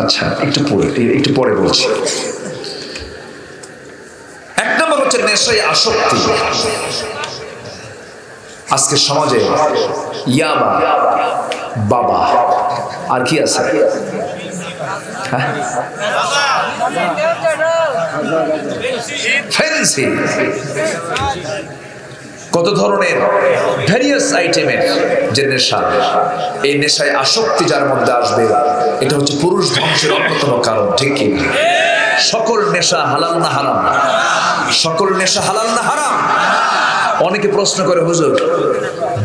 আচ্ছা, একটু পরে বলছি। 1 নম্বর হচ্ছে নেশায় আসক্তি। আজকে সমাজে ইয়াবা, বাবা, আর কি আছে? ফ্যান্সি, কত ধরনের ভ্যারিয়াস আইটেমের যে নেশা, এই নেশায় আসক্তি যার মধ্যে আসবে এটা হচ্ছে পুরুষ ধ্বংসের অন্যতম কারণ। ঠিক কি? সকল নেশা হালাল না হারাম? সকল নেশা হালাল না হারাম? অনেকে প্রশ্ন করে, হুজুর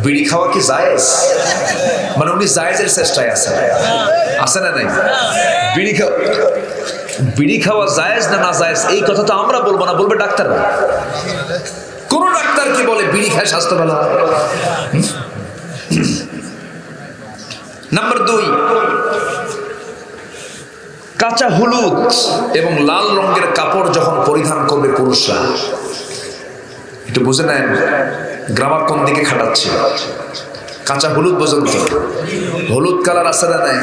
বিড়ি খাওয়া কি জায়েজ? মানে উনি জায়েজের চেষ্টায় আছে, আছে না নাই? বিড়ি খাওয়া জায়েজ না না জায়েজ এই কথা তো আমরা বলবো না, বলবে ডাক্তাররা। কোন ডাক্তার কি বলে বিড়ি খায় স্বাস্থ্য ভালো হয়? নাম্বার 2, কাঁচা হলুদ এবং লাল রঙের কাপড় যখন পরিধান করবে পুরুষরা, একটু বুঝে নেন গ্রামার কোন দিকে খাটাচ্ছে। কাঁচা হলুদ বোঝেন তো? হলুদ কালার আছে না নাই?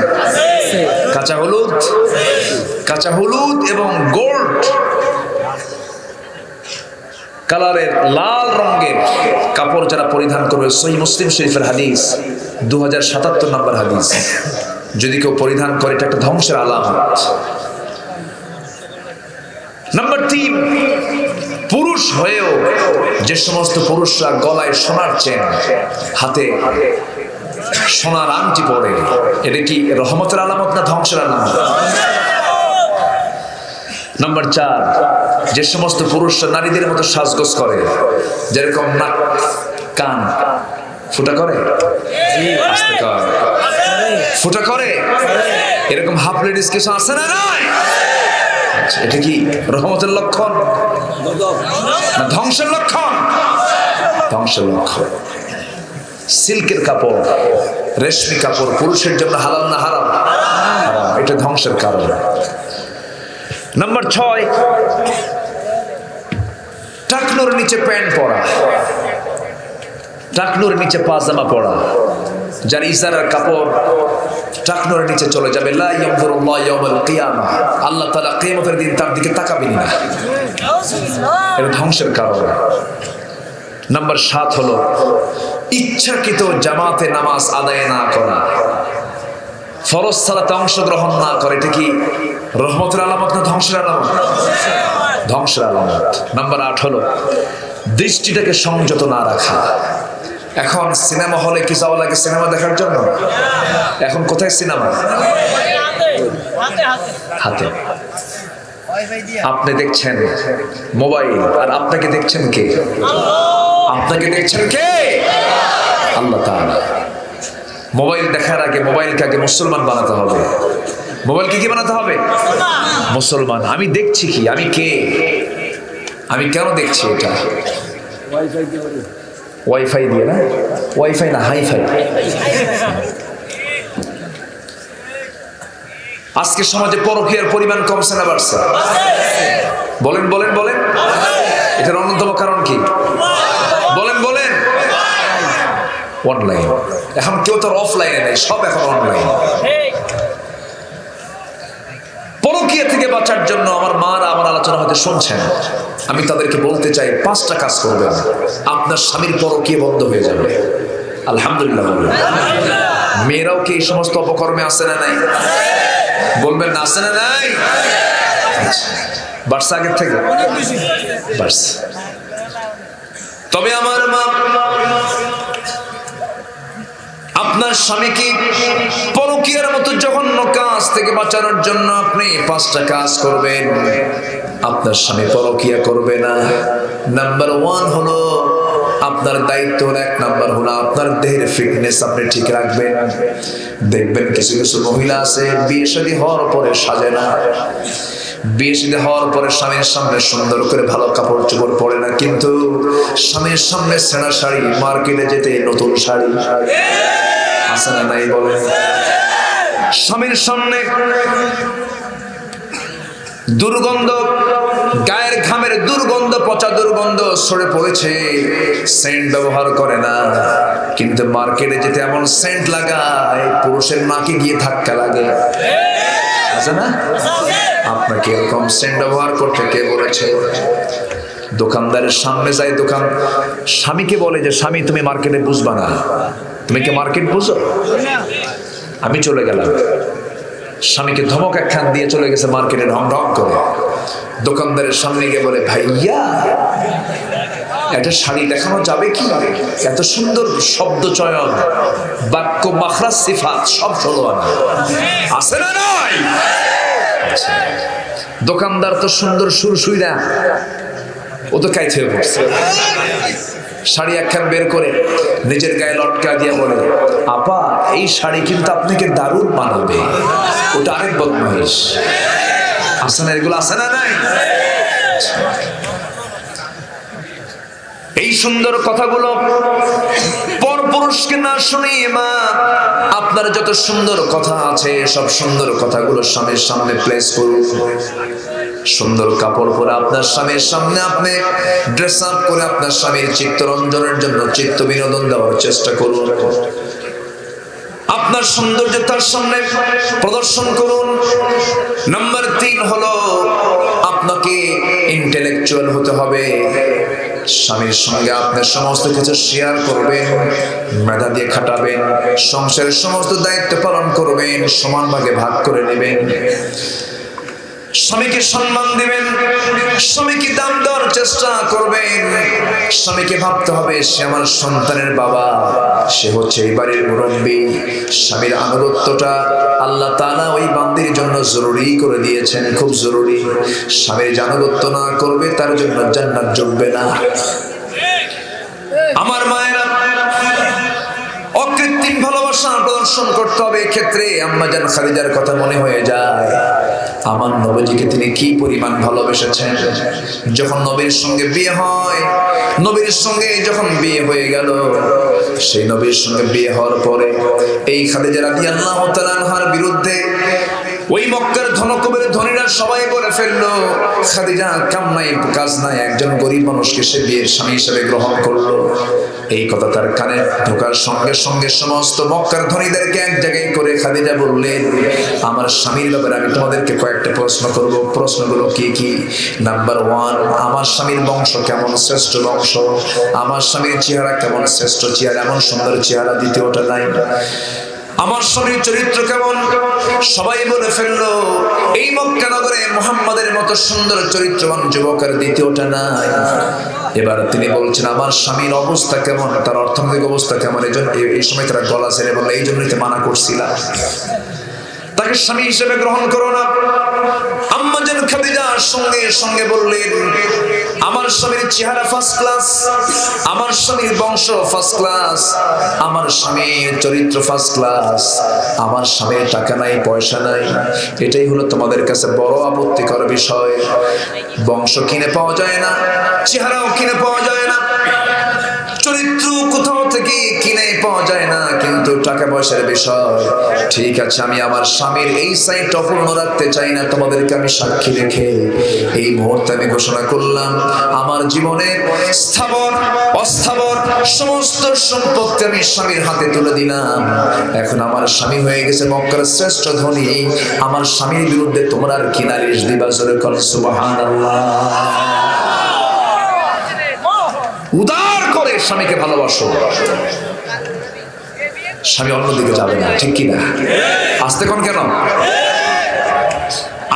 কাঁচা হলুদ এবং গোল্ড কালারের লাল রঙের কাপড় যারা পরিধান করবে, সহিহ মুসলিম শরীফের হাদিস 2077 নম্বর হাদিস, যদি কেউ পরিধান করে এটা একটা ধ্বংসের আলামত। নাম্বার 3, পুরুষ হয়েও যে সমস্ত পুরুষরা গলায় সোনার চেন, হাতে সোনার আংটি পরে, এটা কি রহমতের আলামত না ধ্বংসের আলামত? নাম্বার 4, যে সমস্ত পুরুষরা নারীদের মতো সাজগোজ করে, যেরকম নাক কান ফুটা করে, ফুটা করে, এরকম হাফ লেডিস কিছু আছে না নাই? এটা কি রহমতের লক্ষণ না ধ্বংসের লক্ষণ? ধ্বংসের লক্ষণ। সিল্কের কাপড়, রেশমি কাপড় পুরুষের জন্য হালাল না হারাম? এটা ধ্বংসের কারণ। নাম্বার 6, টাকনোর নিচে প্যান্ট পরা, টাকনোর নিচে পাজামা পরা, যার ইজারার কাপড় টাকনোর নিচে চলে যাবে, লা ইয়ানজুরুল্লাহু ইয়াওমাল কিয়ামাহ, আল্লাহ তাআলা কিয়ামতের দিন তার দিকে তাকাবেন না। এটা ধ্বংসের কারণ। নাম্বার 7 হলো ইচ্ছাকৃত জামাতে নামাজ আদায় না করা, ফরজ সালাতে অংশগ্রহণ না করে, এটা কি রহমতের আলামত না ধ্বংসের আলামত? ধ্বংসের আলামত। নাম্বার 8 হলো দৃষ্টিটাকে সংযত না রাখা। এখন সিনেমা হলে কি যাওয়া লাগে সিনেমা দেখার জন্য? এখন কোথায় সিনেমা? হাতে। আপনি দেখছেন মোবাইল, আর আপনাকে দেখছেন কে? আপনাকে দেখছেন কে? আল্লাহ তাআলা। মোবাইল দেখার আগে মোবাইলকে আগে মুসলমান বানাতে হবে। মোবাইলকে কি বানাতে হবে? মুসলমান। আমি দেখছি কি, আমি কে, আমি কেন দেখছি এটা? ওয়াইফাই দিয়ে না, ওয়াইফাই না হাইফাই। আজকে সমাজে পরকীয়ার পরিমাণ কমছে না বাড়ছে? বলেন বলেন বলেন। এটার অন্যতম কারণ কি? বলেন বলেন। অনলাইন। এখন কেউ তো অফলাইনে নেই, সব এখন অনলাইন। পরকীয়া থেকে বাঁচার জন্য আমার মারা আমার আলোচনা হয়তো শুনছেন, আমি তাদেরকে বলতে চাই 5টা কাজ করবেন, আপনার স্বামীর পরকীয়া বন্ধ হয়ে যাবে। আলহামদুলিল্লাহ। মেয়েরাও কি এই সমস্ত অপকর্মে আছে না নাই? বলবেন না আছে না নাই? বাড়ছে আগের থেকে? বাড়ছে। তবে আমার মা, আপনার স্বামীকে পরকীয়ার মতো জঘন্য কাজ থেকে বাঁচানোর জন্য আপনি 5টা কাজ করবেন, আপনার স্বামী পরকীয়া করবে না। নাম্বার 1 হলো আপনার দায়িত্ব, 1 নাম্বার হলো আপনার দেহের ফিটনেস আপনি ঠিক রাখবেন। দেখবেন কিছু কিছু মহিলা আছে বিয়ে শাদী হওয়ার পরে সাজে না, বিয়ে শাদী হওয়ার পরে স্বামীর সামনে সুন্দর করে ভালো কাপড় চোপড় পরে না, কিন্তু স্বামীর সামনে ছেঁড়া শাড়ি, মার্কেটে যেতে নতুন শাড়ি আছে না নাই? বলে স্বামীর সামনে দুর্গন্ধ, গায়ের ঘামের দুর্গন্ধ, পচা দুর্গন্ধ ছড়ে পড়েছে, সেন্ট ব্যবহার করে না, কিন্তু মার্কেটে যেতে এমন সেন্ট লাগায় পুরুষের নাকে গিয়ে ধাক্কা লাগে, আছে না? আপনাকে এরকম সেন্ট ব্যবহার করতে কে বলেছে? দোকানদারের সামনে যায়, দোকান স্বামীকে বলে যে স্বামী তুমি মার্কেটে বুঝবা না, তুমি কি মার্কেট বুঝো? আমি চলে গেলাম। স্বামীকে ধমক একখান দিয়ে চলে গেছে মার্কেটে ঢং ঢং করে। দোকানদারের সামনে গিয়ে বলে ভাইয়া একটা শাড়ি দেখানো যাবে কি? এত সুন্দর শব্দ চয়ন, বাক্য, মাখরাজ, সিফাত সব 16 আনা আছে না নাই? দোকানদার তো সুন্দর সুরসুইরা, ও তো কাইছে পড়ছে। শাড়ি একখান বের করে নিজের গায়ে লটকা দিয়ে বলে, আপা এই শাড়ি কিন্তু আপনাকে দারুণ মানাবে। ওটা আরেক বদমাইশ। আছে না এগুলো? আছে না? নাই? এই সুন্দর কথাগুলো পরপুরুষকে না শুনিয়ে মা আপনার যত সুন্দর কথা আছে সব সুন্দর কথাগুলো স্বামীর সামনে প্লেস করুন। সুন্দর কাপড় পরে আপনার স্বামীর সামনে আপনি ড্রেস আপ করে আপনার স্বামীর চিত্তরঞ্জনের জন্য চিত্ত বিনোদন দেওয়ার চেষ্টা করুন। আপনার সৌন্দর্য তার সামনে প্রদর্শন করুন। নাম্বার 3 হলো আপনাকে ইন্টেলেকচুয়াল হতে হবে। স্বামীর সঙ্গে আপনি সমস্ত কিছু শেয়ার করবেন, মেধা দিয়ে খাটাবেন, সংসারের সমস্ত দায়িত্ব পালন করবেন, সমান ভাগে ভাগ করে নেবেন। স্বামীকে সম্মান দিবেন, স্বামীকে দাম দেওয়ার চেষ্টা করবেন। স্বামীকে ভাবতে হবে সে আমার সন্তানের বাবা, সে হচ্ছে এই বাড়ির মুরব্বী। স্বামীর আনুগত্যটা আল্লাহ তাআলা ওই বান্দির জন্য জরুরি করে দিয়েছেন, খুব জরুরি। স্বামীর যে আনুগত্য না করবে তার জন্য জান্নাত জুটবে না। আমার মায়েরা, অকৃত্রিম ভালোবাসা প্রদর্শন করতে হবে। ক্ষেত্রে আম্মা জান খাদিজার কথা মনে হয়ে যায়, আমার নবীজিকে তিনি কি পরিমাণ ভালোবেসেছেন। যখন নবীর সঙ্গে বিয়ে হয়, নবীর সঙ্গে যখন বিয়ে হয়ে গেল, সেই নবীর সঙ্গে বিয়ে হওয়ার পরে এই খাদিজা রাদিয়াল্লাহু তাআলা আনহার বিরুদ্ধে ওই মক্কার ধনকুবের ধনীরা সবাই বলে ফেললো, খাদিজা কাম নাই কাজ নাই, একজন গরিব মানুষকে সে বিয়ের স্বামী হিসেবে গ্রহণ করলো। এই কথা তার কানে ঢোকার সঙ্গে সঙ্গে সমস্ত মক্কার ধনীদেরকে এক জায়গায় করে খাদিজা বললেন, আমার স্বামীর ব্যাপারে আমি তোমাদেরকে কয়েকটা প্রশ্ন করব। প্রশ্নগুলো কি কি? নাম্বার 1, আমার স্বামীর বংশ কেমন? শ্রেষ্ঠ বংশ। আমার স্বামীর চেহারা কেমন? শ্রেষ্ঠ চেহারা, এমন সুন্দর চেহারা দ্বিতীয়টা নাই। আমার স্বামীর চরিত্র কেমন? সবাই বলে ফেললো এই মক্কা নগরে মুহাম্মাদের মতো সুন্দর চরিত্রবান যুবকের দ্বিতীয়টা নাই। এবার তিনি বলছেন আমার স্বামীর অবস্থা কেমন, তার অর্থনৈতিক অবস্থা কেমন। এই সময় তারা গলা ছেড়ে বললো, এই জন্যই তো মানা করছিলাম, তাকে স্বামী হিসেবে গ্রহণ করো না। আম্মা জান খাদিজা সঙ্গে সঙ্গে বললেন, আমার স্বামীর চেহারা ফার্স্ট ক্লাস, আমার স্বামীর বংশ ফার্স্ট ক্লাস, আমার স্বামীর চরিত্র ফার্স্ট ক্লাস, আমার স্বামীর টাকা নাই পয়সা নাই, এটাই হলো তোমাদের কাছে বড় আপত্তিকর বিষয়। বংশ কিনে পাওয়া যায় না, চেহারাও কিনে পাওয়া যায় না, চরিত্র কোথাও থেকে কিনে পাওয়া যায় না, কিন্তু টাকা পয়সার বিষয়। ঠিক আছে, আমি আমার স্বামীর এই সাইট অপূর্ণ রাখতে চাই না, তোমাদেরকে আমি সাক্ষী রেখে এই মুহূর্তে আমি ঘোষণা করলাম আমার জীবনে স্থাবর অস্থাবর সমস্ত সম্পত্তি আমি স্বামীর হাতে তুলে দিলাম। এখন আমার স্বামী হয়ে গেছে মক্কার শ্রেষ্ঠ ধনী, আমার স্বামীর বিরুদ্ধে তোমরা আর কি নালিশ দিবা? জোরে করো সুবহানাল্লাহ। উদার করে স্বামীকে ভালোবাসো, স্বামী অন্যদিকে যাবে না, ঠিক কিনা? আসতে কোন কেন?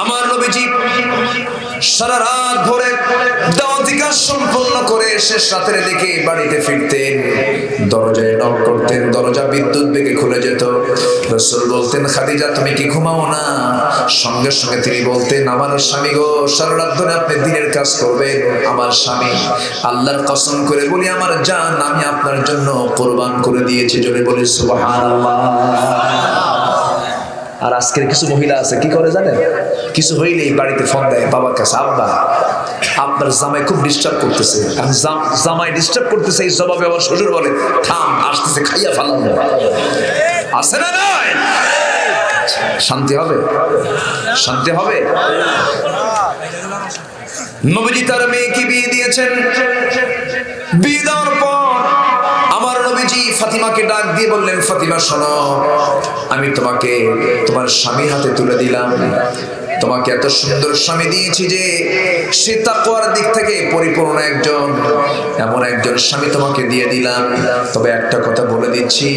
আমার নবীজি সারা রাত ভরে দাওয়াতি কাজ সম্পন্ন করে শেষ রাতের দিকে বাড়িতে ফিরতেন, দরজায় নক করতেন, দরজা বিদ্যুৎ বেগে খুলে যেত। রাসূল বলতেন, খাদিজা তুমি কি ঘুমাও না? সঙ্গে সঙ্গে তিনি বলতেন, আমার স্বামী গো, সারা রাত ধরে আপনি দিনের কাজ করবেন। আমার স্বামী, আল্লাহর কসম করে বলি আমার জান আমি আপনার জন্য কুরবান করে দিয়েছি। জোরে বলি সুবহানাল্লাহ। আর আজকের কিছু মহিলা আছে কি করে জানেন? কিছু হইলেই বাড়িতে ফোন দেয় বাবার কাছে, আব্বা আপনার জামাই খুব ডিস্টার্ব করতেছে। জামাই ডিস্টার্ব করতেছে, এই জবাবে আবার শ্বশুর বলে, থাম আসতেছে, খাইয়া ফেলাম। আছে না নাই? শান্তি হবে? শান্তি হবে? নবীজি তার মেয়েকে বিয়ে দিয়েছেন। বিয়ে দেওয়ার পর আমার নবীজি ফাতিমাকে ডাক দিয়ে বললেন, ফাতিমা শোনো, আমি তোমাকে তোমার স্বামীর হাতে তুলে দিলাম। তোমাকে এত সুন্দর স্বামী দিয়েছি যে সে তাকওয়ার দিক থেকে পরিপূর্ণ একজন, এমন একজন স্বামী তোমাকে দিয়ে দিলাম। তবে একটা কথা বলে দিচ্ছি,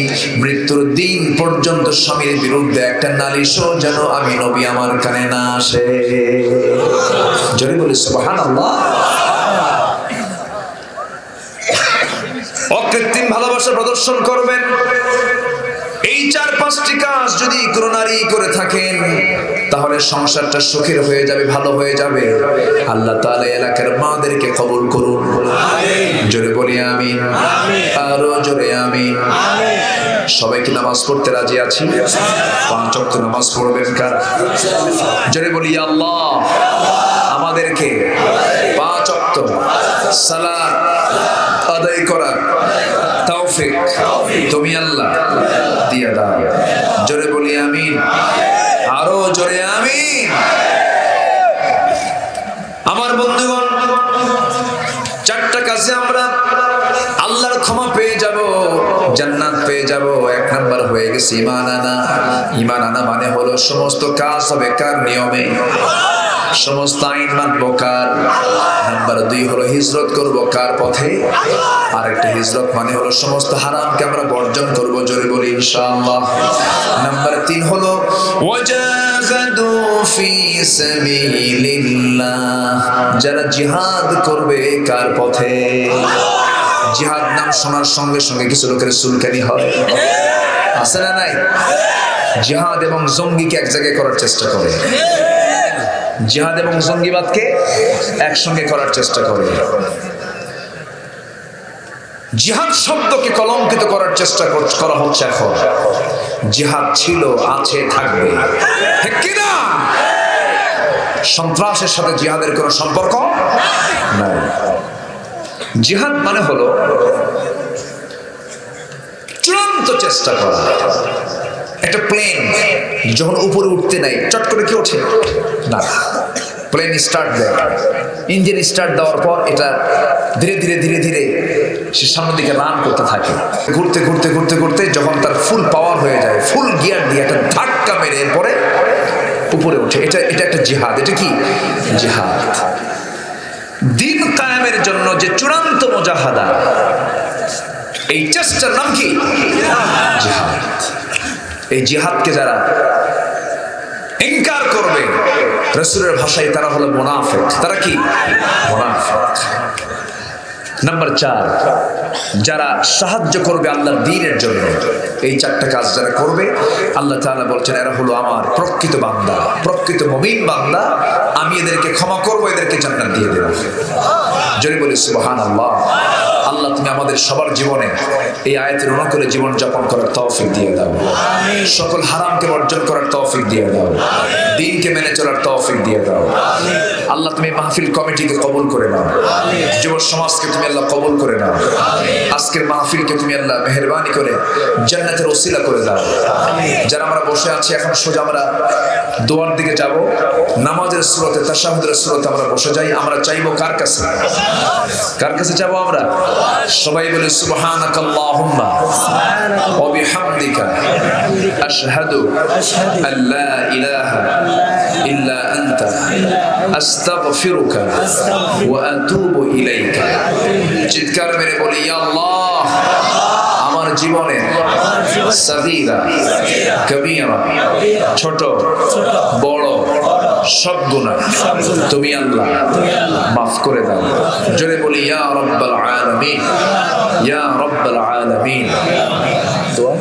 মৃত্যুর দিন পর্যন্ত স্বামীর বিরুদ্ধে একটা নালিশও যেন আমি নবী আমার কানে না আসে। জোরে বলি সুবহানাল্লাহ। অকৃত্রিম ভালোবাসা প্রদর্শন করবেন। এই 4-5টি কাজ যদি কোনো নারী করে থাকেন তাহলে সংসারটা সুখের হয়ে যাবে, ভালো হয়ে যাবে। আল্লাহ তাআলা এলাকার মাদেরকে কবুল করুন, জোরে বলি আমিন, আরো জোরে আমিন। সবাই কি নামাজ পড়তে রাজি আছি? 5 ওয়াক্ত নামাজ পড়বেন কারা? জোরে বলি আল্লাহ আমাদেরকে 5 ওয়াক্ত সালাত আদায় করার তৌফিক তুমি আল্লাহ দিয়ে দাও। জোরে বলি আমিন, আরো জোরে আমিন। আমার বন্ধুগণ, 4টা কাজে আমরা আল্লাহর ক্ষমা পেয়ে যাব, জান্নাত পেয়ে যাব। 1 নাম্বার হয়ে গেছে ঈমান আনা। ঈমান আনা মানে হলো সমস্ত কাজ হবে কার নিয়মে, সমস্ত আইন মানব কার। নাম্বার 2 হলো হিজরত করব কার পথে। আরেকটা হিজরত মানে হলো সমস্ত হারামকে আমরা বর্জন করব, জোরে বলি ইনশাআল্লাহ। নাম্বার 3 হলো ওয়াজাহাদু ফি সাবিলিল্লাহ, যারা জিহাদ করবে কার পথে। জিহাদ নাম শোনার সঙ্গে সঙ্গে কিছু লোকের চুলকানি হয়, আছে না নাই? জিহাদ এবং জঙ্গিকে এক জায়গায় করার চেষ্টা করে, জিহাদ এবং জঙ্গিবাদকে একসঙ্গে করার চেষ্টা করে, জিহাদ শব্দকে কলঙ্কিত করার চেষ্টা করা হচ্ছে। এখন জিহাদ ছিল, আছে, থাকবে, ঠিক কি না? সন্ত্রাসের সাথে জিহাদের কোনো সম্পর্ক নাই। জিহাদ মানে হলো চূড়ান্ত চেষ্টা করা। একটা প্লেন যখন উপরে উঠতে নাই, চট করে কি ওঠে না, প্লেন স্টার্ট দেয়, ইঞ্জিন স্টার্ট দেওয়ার পর এটা ধীরে ধীরে ধীরে ধীরে সে সামনের দিকে রান করতে থাকে। ঘুরতে ঘুরতে ঘুরতে ঘুরতে যখন তার ফুল পাওয়ার হয়ে যায়, ফুল গিয়ার দিয়ে একটা ধাক্কা মেরে এরপরে উপরে ওঠে। এটা একটা জিহাদ। এটা কি জিহাদ? দিন কায়েমের জন্য যে চূড়ান্ত মুজাহাদা, এই চেষ্টার নাম কি? জিহাদ। এই জিহাদকে যারা ইনকার করবে, রাসূলের ভাষায় তারা হলো মুনাফিক। তারা কি? মুনাফিক। নাম্বার 4, যারা সাহায্য করবে আল্লাহর দ্বীনের জন্য। এই 4টা কাজ যারা করবে, আল্লাহ তাআলা বলছেন এরা হলো আমার প্রকৃত বান্দা, প্রকৃত মুমিন বান্দা। আমি এদেরকে ক্ষমা করব, এদেরকে জান্নাত দিয়ে দেব। জোরে বলি সুবহানাল্লাহ। আল্লাহ তুমি আমাদের সবার জীবনে এই আয়াতের অনুকূলে জীবন যাপন করার তৌফিক দিয়ে দাও, সকল হারামকে বর্জন করার তৌফিক দিয়ে দাও, দ্বীনকে মেনে চলার তৌফিক দিয়ে দাও। আল্লাহ তুমি মাহফিল কমিটিকে কবুল করে নাও, যুব সমাজকে তুমি আল্লাহ কবুল করে নাও। আজকের মাহফিলকে তুমি আল্লাহ মেহেরবানি করে জান্নাতের ওসিলা করে দাও। যারা আমরা বসে আছি এখন সোজা আমরা দোয়ার দিকে যাব। নামাজের সূরাতে, তাশাহুদের সূরাতে আমরা বসে যাই। আমরা চাইবো কার কাছে? কার কাছে যাব আমরা? সবাই বলে সুবহানাকাল্লাহুম্মা ওয়া বিহামদিকা আশহাদু আল্লা ইলাহা ইল্লা আনতা আস্তাগফিরুকা ওয়া আতুবু ইলাইকা। চিৎকার মেরে বলি ইয়া আল্লাহ, আমার জীবনে সাগীরা কবীরা, ছোট বড় সব গুনাহ তুমি আল্লাহ মাফ করে দাও। জোরে বলি ইয়া রাব্বাল আলামিন, ইয়া রাব্বাল আলামিন। দোয়া